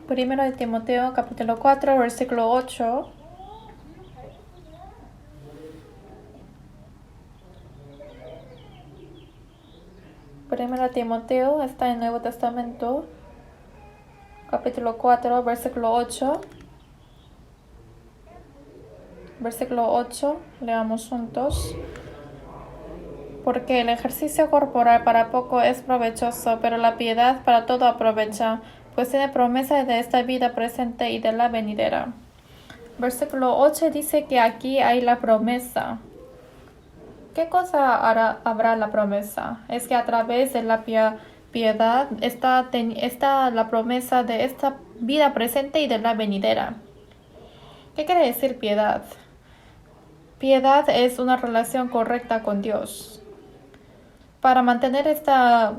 Primero de Timoteo capítulo 4 versículo 8. Primero de Timoteo está en el Nuevo Testamento, capítulo 4, versículo 8. Versículo 8, leamos juntos. Porque el ejercicio corporal para poco es provechoso, pero la piedad para todo aprovecha, pues tiene promesa de esta vida presente y de la venidera. Versículo 8 dice que aquí hay la promesa. ¿Qué cosa habrá la promesa? Es que a través de la piedad está la promesa de esta vida presente y de la venidera. ¿Qué quiere decir piedad? Piedad es una relación correcta con Dios. Para mantener esta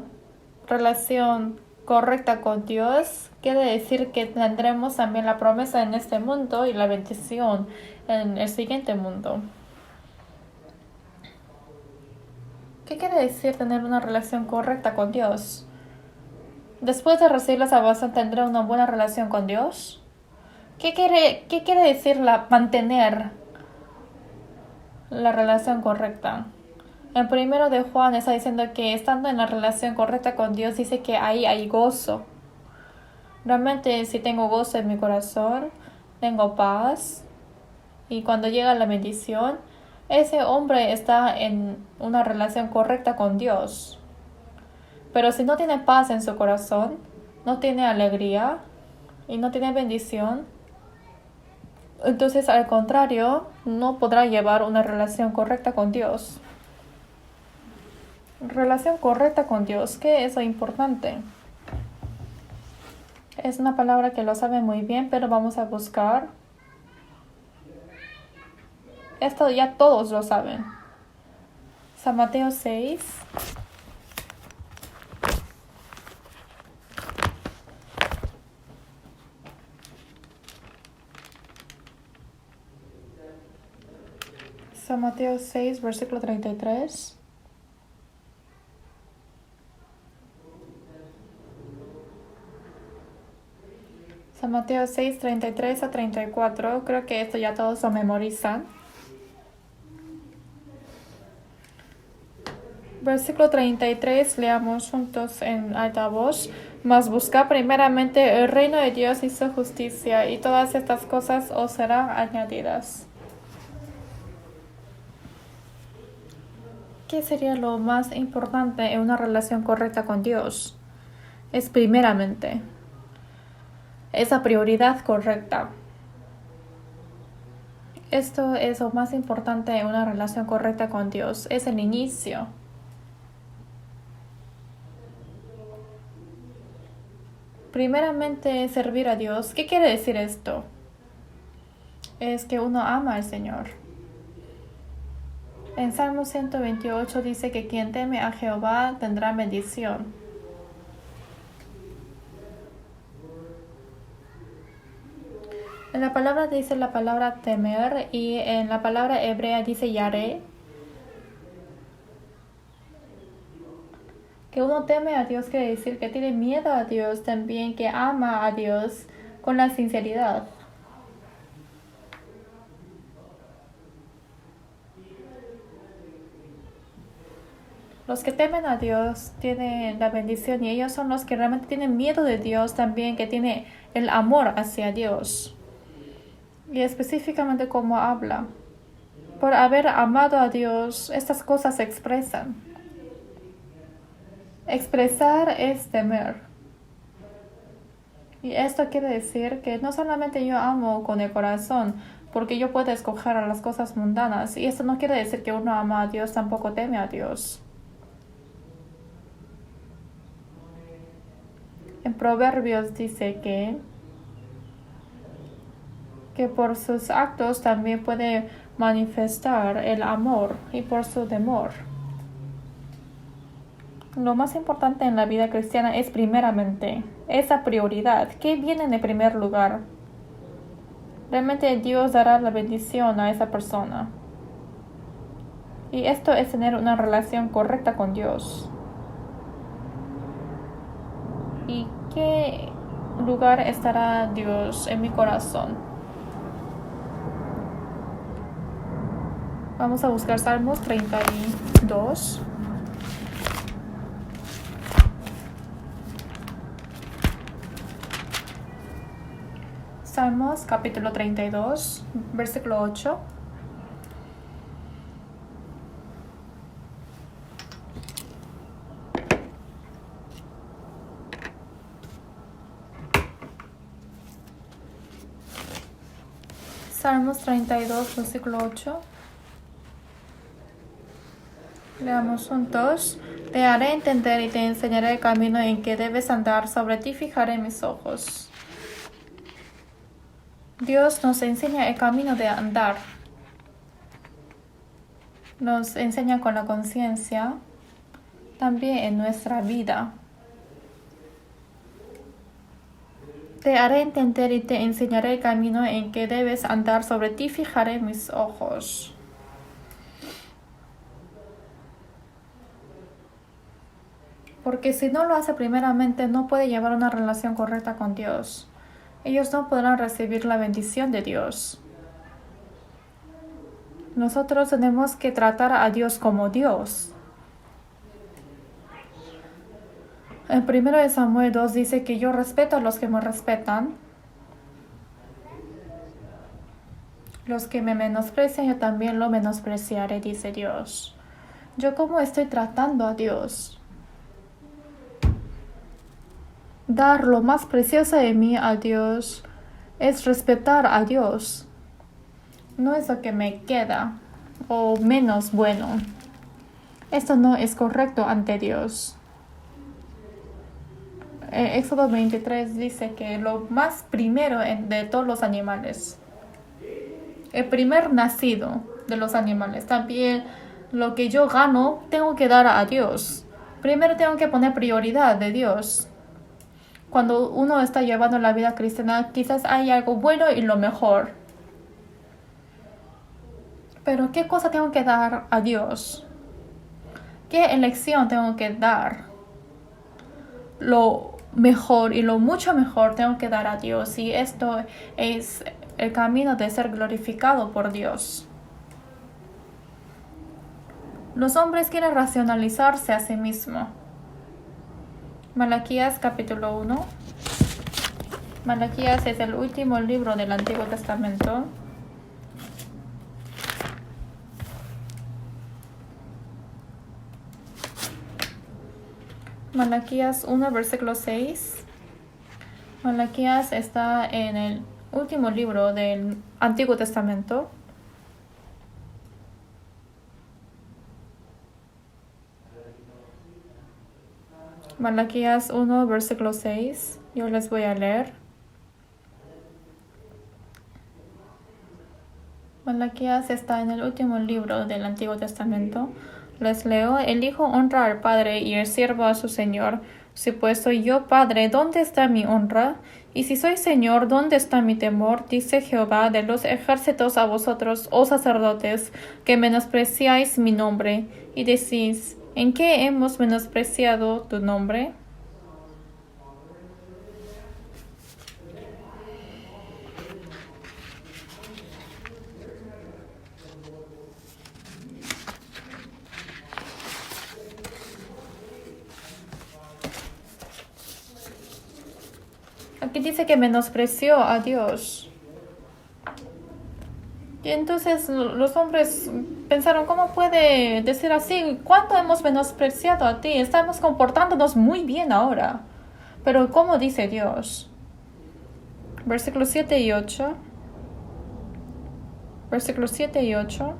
relación correcta con Dios, quiere decir que tendremos también la promesa en este mundo y la bendición en el siguiente mundo. ¿Qué quiere decir tener una relación correcta con Dios? Después de recibir la salvación, ¿tendré una buena relación con Dios? ¿Qué quiere decir mantener la relación correcta? El primero de Juan está diciendo que estando en la relación correcta con Dios, dice que ahí hay gozo. Realmente, si tengo gozo en mi corazón, tengo paz, y cuando llega la bendición, ese hombre está en una relación correcta con Dios. Pero si no tiene paz en su corazón, no tiene alegría y no tiene bendición, entonces al contrario, no podrá llevar una relación correcta con Dios. Relación correcta con Dios, ¿qué es lo importante? Es una palabra que lo sabe muy bien, pero vamos a buscar. Esto ya todos lo saben. San Mateo 6. San Mateo 6, versículo 33. San Mateo 6, 33 a 34. Creo que esto ya todos lo memorizan. Versículo 33, leamos juntos en alta voz. Mas buscad primeramente el reino de Dios y su justicia, y todas estas cosas os serán añadidas. ¿Qué sería lo más importante en una relación correcta con Dios? Es primeramente esa prioridad correcta. Esto es lo más importante en una relación correcta con Dios. Es el inicio. Primeramente, servir a Dios. ¿Qué quiere decir esto? Es que uno ama al Señor. En Salmo 128 dice que quien teme a Jehová tendrá bendición. En la palabra dice la palabra temer y en la palabra hebrea dice yaré. Que uno teme a Dios quiere decir que tiene miedo a Dios también, que ama a Dios con la sinceridad. Los que temen a Dios tienen la bendición y ellos son los que realmente tienen miedo de Dios también, que tienen el amor hacia Dios. Y específicamente como habla. Por haber amado a Dios, estas cosas se expresan. Expresar es temer. Y esto quiere decir que no solamente yo amo con el corazón, porque yo puedo escoger a las cosas mundanas. Y esto no quiere decir que uno ama a Dios, tampoco teme a Dios. En Proverbios dice que por sus actos también puede manifestar el amor y por su temor. Lo más importante en la vida cristiana es primeramente esa prioridad. ¿Qué viene en el primer lugar? Realmente Dios dará la bendición a esa persona. Y esto es tener una relación correcta con Dios. ¿Y qué lugar estará Dios en mi corazón? Vamos a buscar Salmos 32. Salmos capítulo 32, versículo 8. Salmos 32, versículo 8. Leamos juntos. Te haré entender y te enseñaré el camino en que debes andar. Sobre ti fijaré mis ojos. Dios nos enseña el camino de andar. Nos enseña con la conciencia, también en nuestra vida. Te haré entender y te enseñaré el camino en que debes andar. Sobre ti fijaré mis ojos. Porque si no lo hace primeramente, no puede llevar una relación correcta con Dios. Ellos no podrán recibir la bendición de Dios. Nosotros tenemos que tratar a Dios como Dios. En 1 Samuel 2 dice que yo respeto a los que me respetan. Los que me menosprecian, yo también lo menospreciaré, dice Dios. ¿Yo cómo estoy tratando a Dios? Dar lo más precioso de mí a Dios es respetar a Dios. No es lo que me queda o menos bueno. Esto no es correcto ante Dios. Éxodo 23 dice que lo más primero de todos los animales, el primer nacido de los animales, también lo que yo gano, tengo que dar a Dios. Primero tengo que poner prioridad de Dios. Cuando uno está llevando la vida cristiana, quizás hay algo bueno y lo mejor. Pero ¿qué cosa tengo que dar a Dios? ¿Qué elección tengo que dar? Lo mejor y lo mucho mejor tengo que dar a Dios. Y esto es el camino de ser glorificado por Dios. Los hombres quieren racionalizarse a sí mismos. Malaquías capítulo 1. Malaquías es el último libro del Antiguo Testamento. Malaquías 1, versículo 6. Malaquías está en el último libro del Antiguo Testamento. Malaquías 1, versículo 6. Yo les voy a leer. Malaquías está en el último libro del Antiguo Testamento. Les leo: el hijo honra al padre y el siervo a su señor. Si pues soy yo padre, ¿dónde está mi honra? Y si soy señor, ¿dónde está mi temor? Dice Jehová de los ejércitos a vosotros, oh sacerdotes, que menospreciáis mi nombre, y decís: ¿en qué hemos menospreciado tu nombre? Aquí dice que menospreció a Dios. Y entonces los hombres pensaron: ¿cómo puede decir así? ¿Cuánto hemos menospreciado a ti? Estamos comportándonos muy bien ahora. Pero ¿cómo dice Dios? Versículos 7 y 8. Versículos 7 y 8.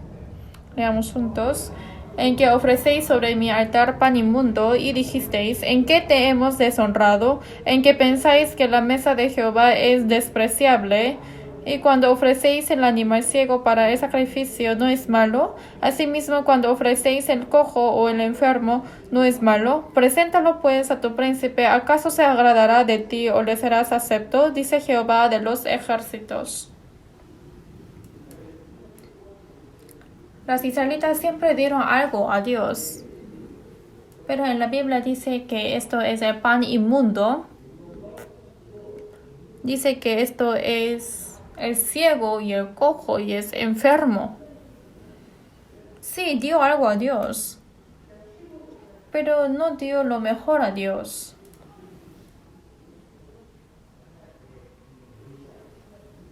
Leamos juntos. En que ofrecéis sobre mi altar pan inmundo, y dijisteis: ¿en qué te hemos deshonrado? En que pensáis que la mesa de Jehová es despreciable. Y cuando ofrecéis el animal ciego para el sacrificio, ¿no es malo? Asimismo, cuando ofrecéis el cojo o el enfermo, ¿no es malo? Preséntalo pues a tu príncipe. ¿Acaso se agradará de ti o le serás acepto? Dice Jehová de los ejércitos. Las israelitas siempre dieron algo a Dios, pero en la Biblia dice que esto es el pan inmundo. Dice que esto es el ciego y el cojo y es enfermo. Sí, dio algo a Dios, pero no dio lo mejor a Dios.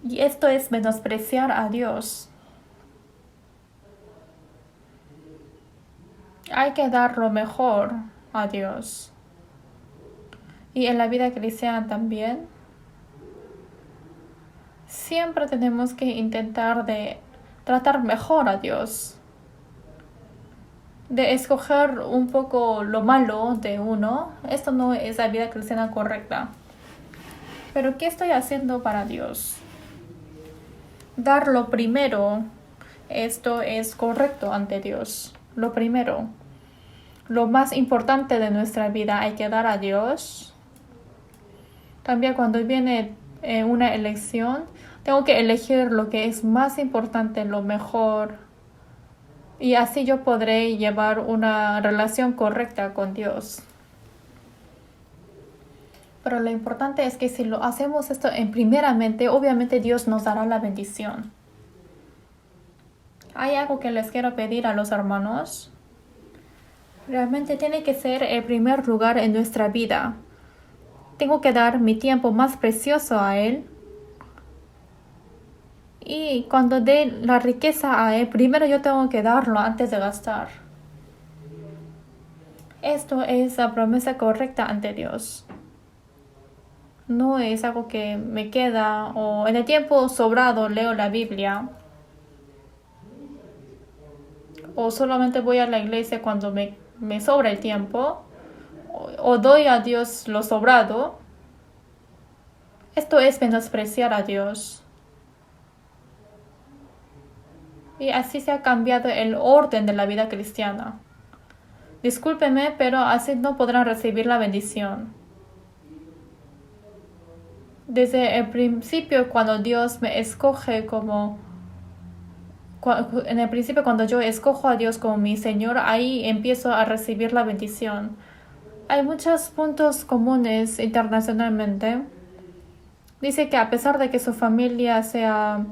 Y esto es menospreciar a Dios. Hay que dar lo mejor a Dios. Y en la vida cristiana también. Siempre tenemos que intentar de tratar mejor a Dios. De escoger un poco lo malo de uno. Esto no es la vida cristiana correcta. Pero ¿qué estoy haciendo para Dios? Dar lo primero. Esto es correcto ante Dios. Lo primero. Lo más importante de nuestra vida hay que dar a Dios. También cuando viene una elección, tengo que elegir lo que es más importante, lo mejor. Y así yo podré llevar una relación correcta con Dios. Pero lo importante es que si lo hacemos esto primeramente, obviamente Dios nos dará la bendición. Hay algo que les quiero pedir a los hermanos. Realmente tiene que ser el primer lugar en nuestra vida. Tengo que dar mi tiempo más precioso a Él. Y cuando dé la riqueza a Él, primero yo tengo que darlo antes de gastar. Esto es la promesa correcta ante Dios. No es algo que me queda o en el tiempo sobrado leo la Biblia. O solamente voy a la iglesia cuando me sobra el tiempo. O doy a Dios lo sobrado. Esto es menospreciar a Dios. Y así se ha cambiado el orden de la vida cristiana. Discúlpeme, pero así no podrán recibir la bendición. Desde el principio, cuando Dios me escoge en el principio, cuando yo escojo a Dios como mi Señor, ahí empiezo a recibir la bendición. Hay muchos puntos comunes internacionalmente. Dice que a pesar de que su familia sea...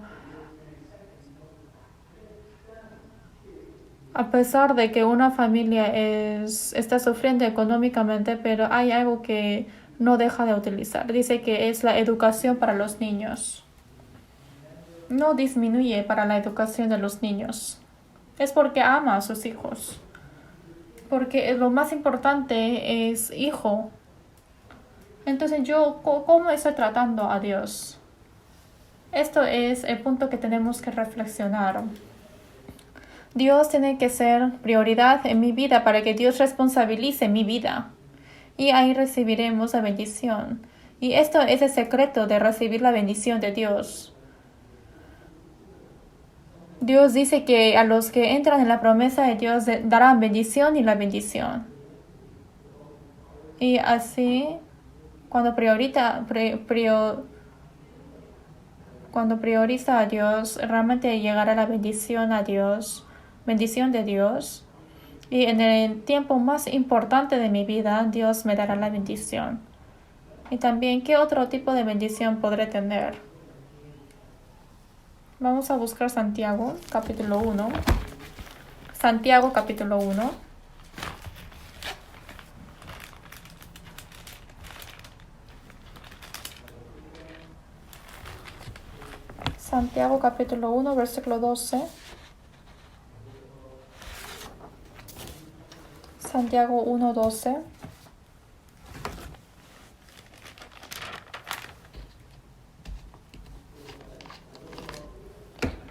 A pesar de que una familia está sufriendo económicamente, pero hay algo que no deja de utilizar. Dice que es la educación para los niños. No disminuye para la educación de los niños. Es porque ama a sus hijos. Porque lo más importante es hijo. Entonces ¿cómo estoy tratando a Dios? Esto es el punto que tenemos que reflexionar. Dios tiene que ser prioridad en mi vida para que Dios responsabilice mi vida. Y ahí recibiremos la bendición. Y esto es el secreto de recibir la bendición de Dios. Dios dice que a los que entran en la promesa de Dios darán bendición y la bendición. Y así, cuando cuando prioriza a Dios, realmente llegará la bendición a Dios, bendición de Dios. Y en el tiempo más importante de mi vida, Dios me dará la bendición. Y también, ¿qué otro tipo de bendición podré tener? Vamos a buscar Santiago, capítulo 1. Santiago, capítulo 1. Santiago, capítulo 1, versículo 12. Santiago 1, 12.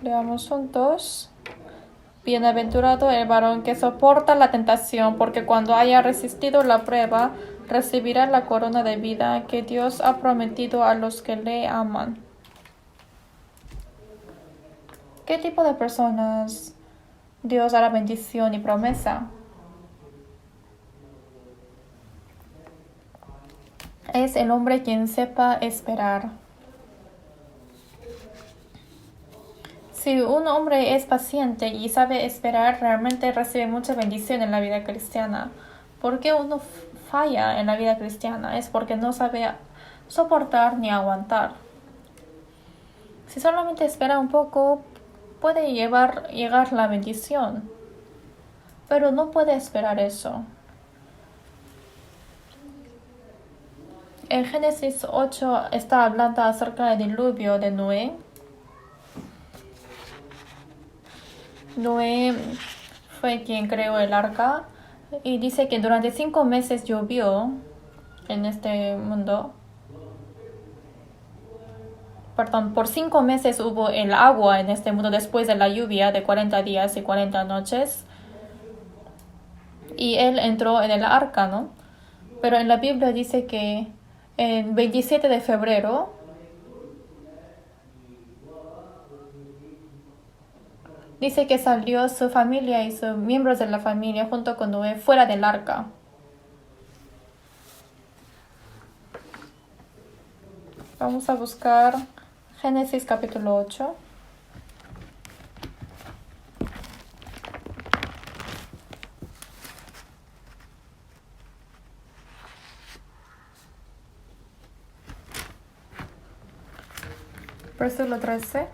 Leamos juntos. Bienaventurado el varón que soporta la tentación, porque cuando haya resistido la prueba, recibirá la corona de vida que Dios ha prometido a los que le aman. ¿Qué tipo de personas Dios hará bendición y promesa? Es el hombre quien sepa esperar. Si un hombre es paciente y sabe esperar, realmente recibe mucha bendición en la vida cristiana. ¿Por qué uno falla en la vida cristiana? Es porque no sabe soportar ni aguantar. Si solamente espera un poco, puede llegar la bendición, pero no puede esperar eso. En Génesis 8 está hablando acerca del diluvio de Noé. Noé fue quien creó el arca y dice que durante 5 meses llovió en este mundo. Perdón, por 5 meses hubo el agua en este mundo después de la lluvia de 40 días y 40 noches. Y él entró en el arca, ¿no? Pero en la Biblia dice que el 27 de febrero dice que salió su familia y sus miembros de la familia junto con Noé fuera del arca. Vamos a buscar Génesis capítulo 8. Versículo 13.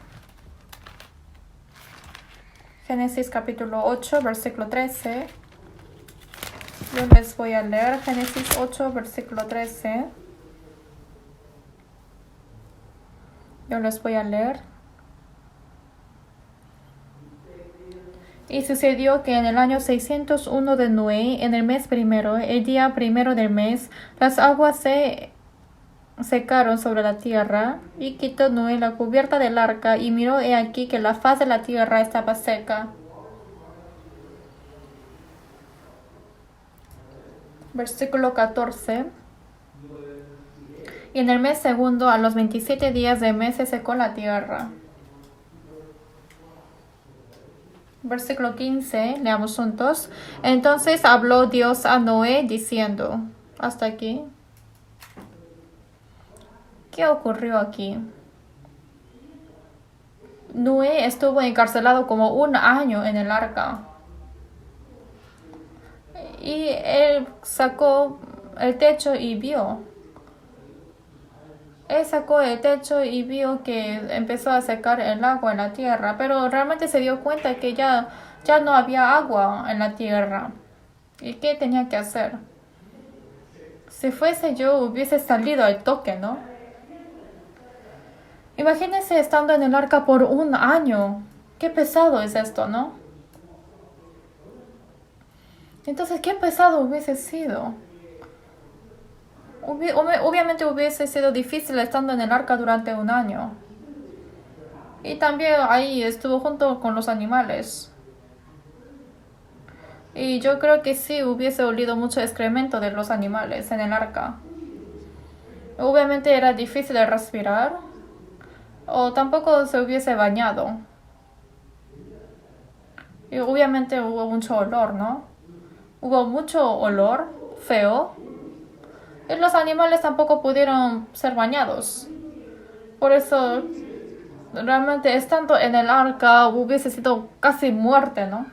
Génesis capítulo 8, versículo 13. Yo les voy a leer Génesis 8, versículo 13. Yo les voy a leer. Y sucedió que en el año 601 de Noé, en el mes primero, el día primero del mes, las aguas se secaron sobre la tierra, y quitó Noé la cubierta del arca, y miró he aquí que la faz de la tierra estaba seca. Versículo 14. Y en el mes segundo, a los 27 días del mes, se secó la tierra. Versículo 15, leamos juntos. Entonces habló Dios a Noé diciendo, hasta aquí. ¿Qué ocurrió aquí? Noé estuvo encarcelado como 1 año en el arca. Y él sacó el techo y vio. Él sacó el techo y vio que empezó a secar el agua en la tierra, pero realmente se dio cuenta que ya no había agua en la tierra. ¿Y qué tenía que hacer? Si fuese yo, hubiese salido al toque, ¿no? Imagínense estando en el arca por 1 año. Qué pesado es esto, ¿no? Entonces, qué pesado hubiese sido. Obviamente hubiese sido difícil estando en el arca durante 1 año. Y también ahí estuvo junto con los animales. Y yo creo que sí hubiese olido mucho excremento de los animales en el arca. Obviamente era difícil de respirar. O tampoco se hubiese bañado. Y obviamente hubo mucho olor, ¿no? Hubo mucho olor feo. Y los animales tampoco pudieron ser bañados. Por eso, realmente estando en el arca hubiese sido casi muerte, ¿no?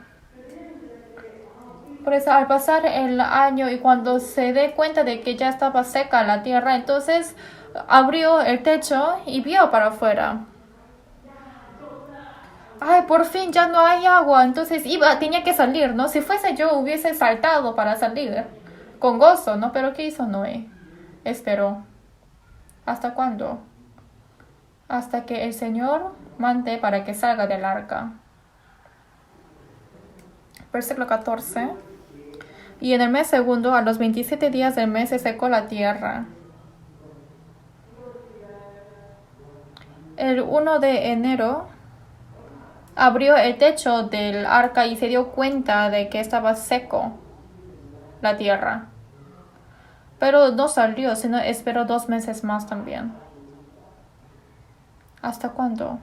Por eso al pasar el año y cuando se dé cuenta de que ya estaba seca la tierra, entonces abrió el techo y vio para afuera. Ay, por fin ya no hay agua, entonces tenía que salir, ¿no? Si fuese yo hubiese saltado para salir, con gozo, ¿no? Pero ¿qué hizo Noé? Esperó. ¿Hasta cuándo? Hasta que el Señor mande para que salga del arca. Versículo 14. Y en el mes segundo, a los 27 días del mes, se secó la tierra. El 1 de enero abrió el techo del arca y se dio cuenta de que estaba seco la tierra. Pero no salió, sino esperó 2 meses más también. ¿Hasta cuándo?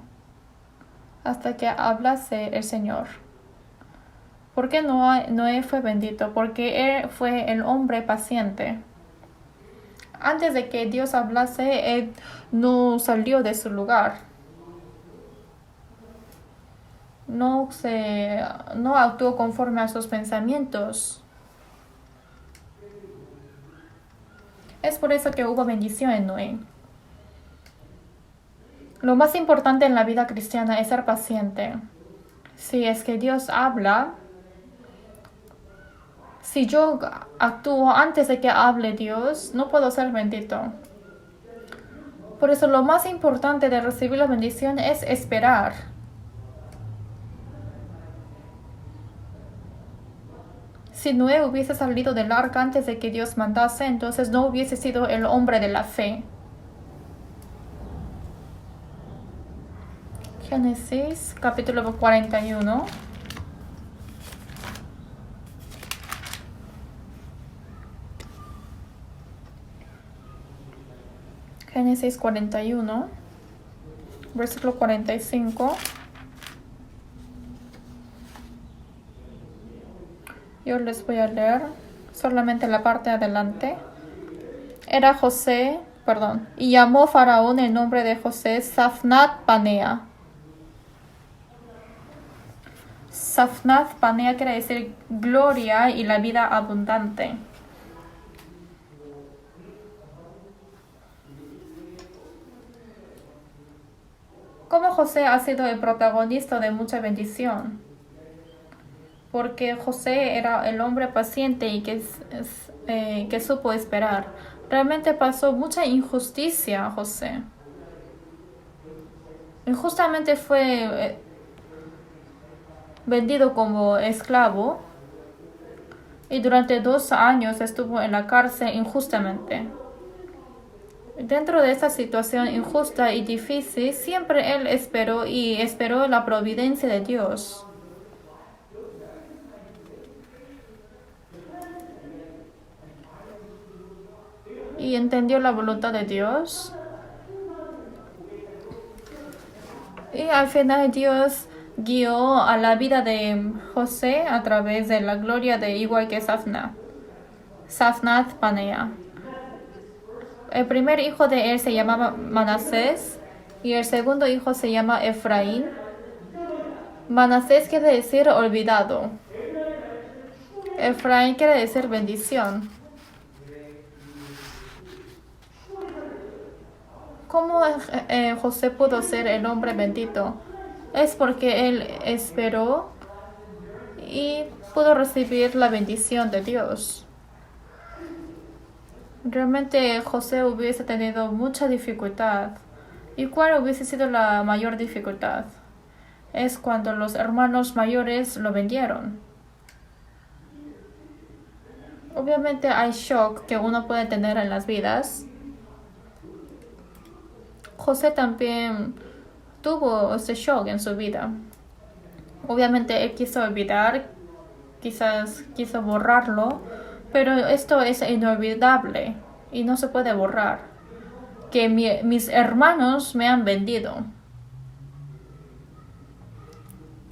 Hasta que hablase el Señor. ¿Por qué Noé fue bendito? Porque él fue el hombre paciente. Antes de que Dios hablase, él no salió de su lugar. No actuó conforme a sus pensamientos. Es por eso que hubo bendición en Noé. Lo más importante en la vida cristiana es ser paciente. Si es que Dios habla, si yo actúo antes de que hable Dios, no puedo ser bendito. Por eso lo más importante de recibir la bendición es esperar. Si Noé hubiese salido del arca antes de que Dios mandase, entonces no hubiese sido el hombre de la fe. Génesis capítulo 41. Génesis 41, versículo 45. Yo les voy a leer solamente la parte de adelante. Y llamó Faraón el nombre de José Zaphnath Panea. Zaphnath Panea quiere decir gloria y la vida abundante. ¿Cómo José ha sido el protagonista de mucha bendición? Porque José era el hombre paciente y que supo esperar. Realmente pasó mucha injusticia José. Injustamente fue vendido como esclavo y durante 2 años estuvo en la cárcel injustamente. Dentro de esta situación injusta y difícil, siempre él esperó la providencia de Dios. Y entendió la voluntad de Dios. Y al final Dios guió a la vida de José a través de la gloria de igual que Zaphnath Panea. El primer hijo de él se llamaba Manasés y el segundo hijo se llama Efraín. Manasés quiere decir olvidado. Efraín quiere decir bendición. ¿Cómo José pudo ser el hombre bendito? Es porque él esperó y pudo recibir la bendición de Dios. Realmente José hubiese tenido mucha dificultad. ¿Y cuál hubiese sido la mayor dificultad? Es cuando los hermanos mayores lo vendieron. Obviamente hay shock que uno puede tener en las vidas. José también tuvo ese shock en su vida. Obviamente él quiso olvidar, quizás quiso borrarlo, pero esto es inolvidable y no se puede borrar. Que mis hermanos me han vendido.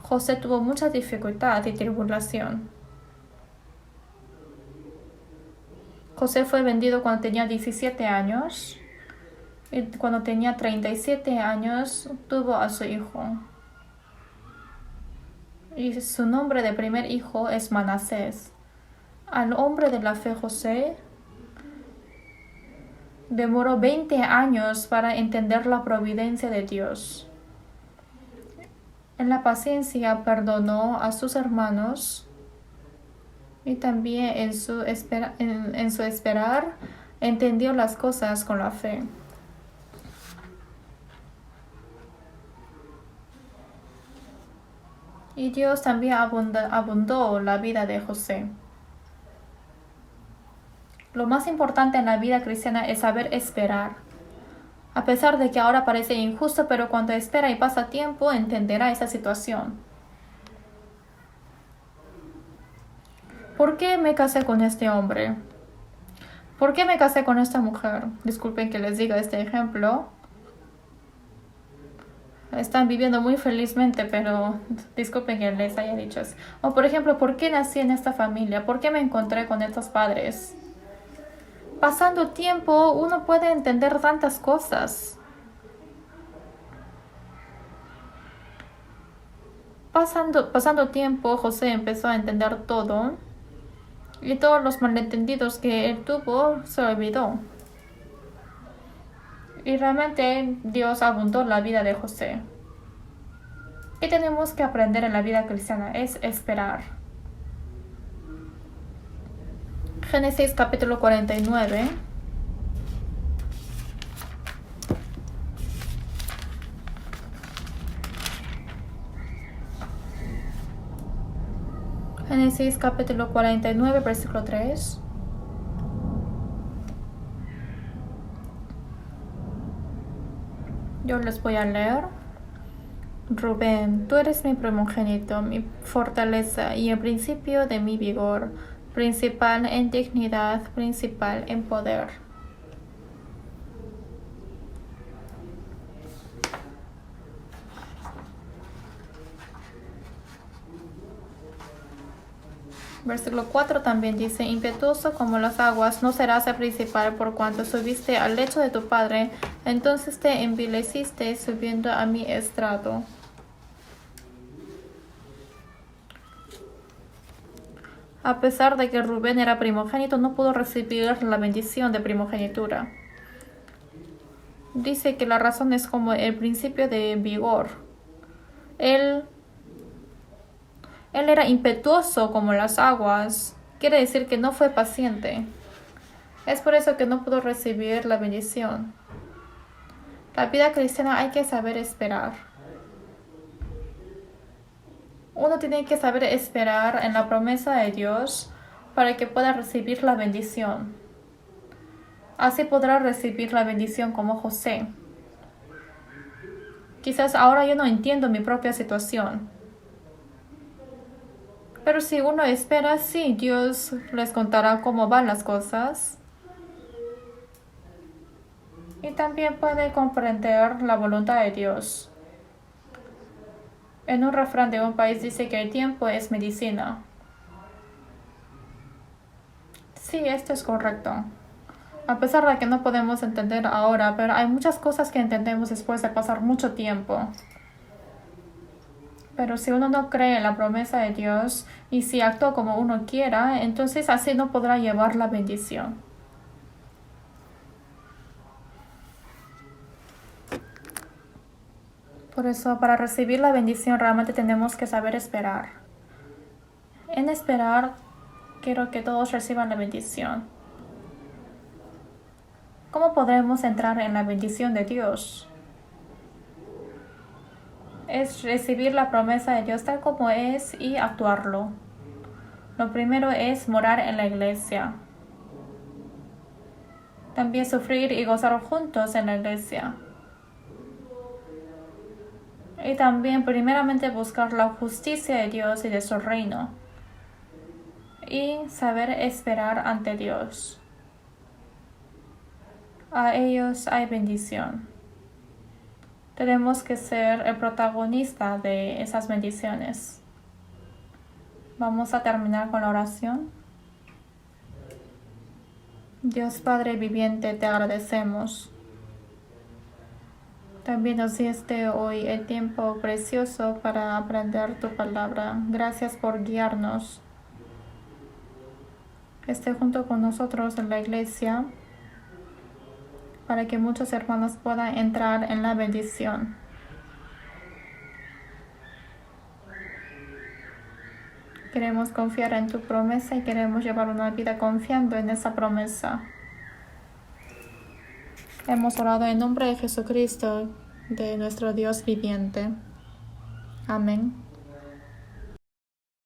José tuvo mucha dificultad y tribulación. José fue vendido cuando tenía 17 años y cuando tenía 37 años tuvo a su hijo. Y su nombre de primer hijo es Manasés. Al hombre de la fe José demoró 20 años para entender la providencia de Dios. En la paciencia perdonó a sus hermanos y también en su esperar entendió las cosas con la fe. Y Dios también abundó la vida de José. Lo más importante en la vida cristiana es saber esperar. A pesar de que ahora parece injusto, pero cuando espera y pasa tiempo, entenderá esa situación. ¿Por qué me casé con este hombre? ¿Por qué me casé con esta mujer? Disculpen que les diga este ejemplo. Están viviendo muy felizmente, pero disculpen que les haya dicho eso. O por ejemplo, ¿por qué nací en esta familia? ¿Por qué me encontré con estos padres? Pasando tiempo, uno puede entender tantas cosas. Pasando tiempo, José empezó a entender todo y todos los malentendidos que él tuvo se olvidó. Y realmente Dios abundó la vida de José. ¿Qué tenemos que aprender en la vida cristiana? Es esperar. Génesis capítulo 49. Génesis capítulo 49, versículo 3. Yo les voy a leer. Rubén, tú eres mi primogénito, mi fortaleza y el principio de mi vigor, principal en dignidad, principal en poder. Versículo 4 también dice, impetuoso como las aguas, no serás el principal por cuanto subiste al lecho de tu padre, entonces te envileciste subiendo a mi estrado. A pesar de que Rubén era primogénito, no pudo recibir la bendición de primogenitura. Dice que la razón es como el principio de vigor. Él era impetuoso como las aguas. Quiere decir que no fue paciente. Es por eso que no pudo recibir la bendición. La vida cristiana hay que saber esperar. Uno tiene que saber esperar en la promesa de Dios para que pueda recibir la bendición. Así podrá recibir la bendición como José. Quizás ahora yo no entiendo mi propia situación. Pero si uno espera, sí, Dios les contará cómo van las cosas. Y también puede comprender la voluntad de Dios. En un refrán de un país dice que el tiempo es medicina. Sí, esto es correcto. A pesar de que no podemos entender ahora, pero hay muchas cosas que entendemos después de pasar mucho tiempo. Pero si uno no cree en la promesa de Dios y si actúa como uno quiera, entonces así no podrá llevar la bendición. Por eso, para recibir la bendición realmente tenemos que saber esperar. En esperar, quiero que todos reciban la bendición. ¿Cómo podremos entrar en la bendición de Dios? Es recibir la promesa de Dios tal como es y actuarlo. Lo primero es morar en la iglesia. También sufrir y gozar juntos en la iglesia. Y también primeramente buscar la justicia de Dios y de su reino. Y saber esperar ante Dios. A ellos hay bendición. Tenemos que ser el protagonista de esas bendiciones. Vamos a terminar con la oración. Dios Padre viviente, te agradecemos. También nos diste hoy el tiempo precioso para aprender tu palabra. Gracias por guiarnos. Esté junto con nosotros en la iglesia para que muchos hermanos puedan entrar en la bendición. Queremos confiar en tu promesa y queremos llevar una vida confiando en esa promesa. Hemos orado en nombre de Jesucristo, de nuestro Dios viviente. Amén.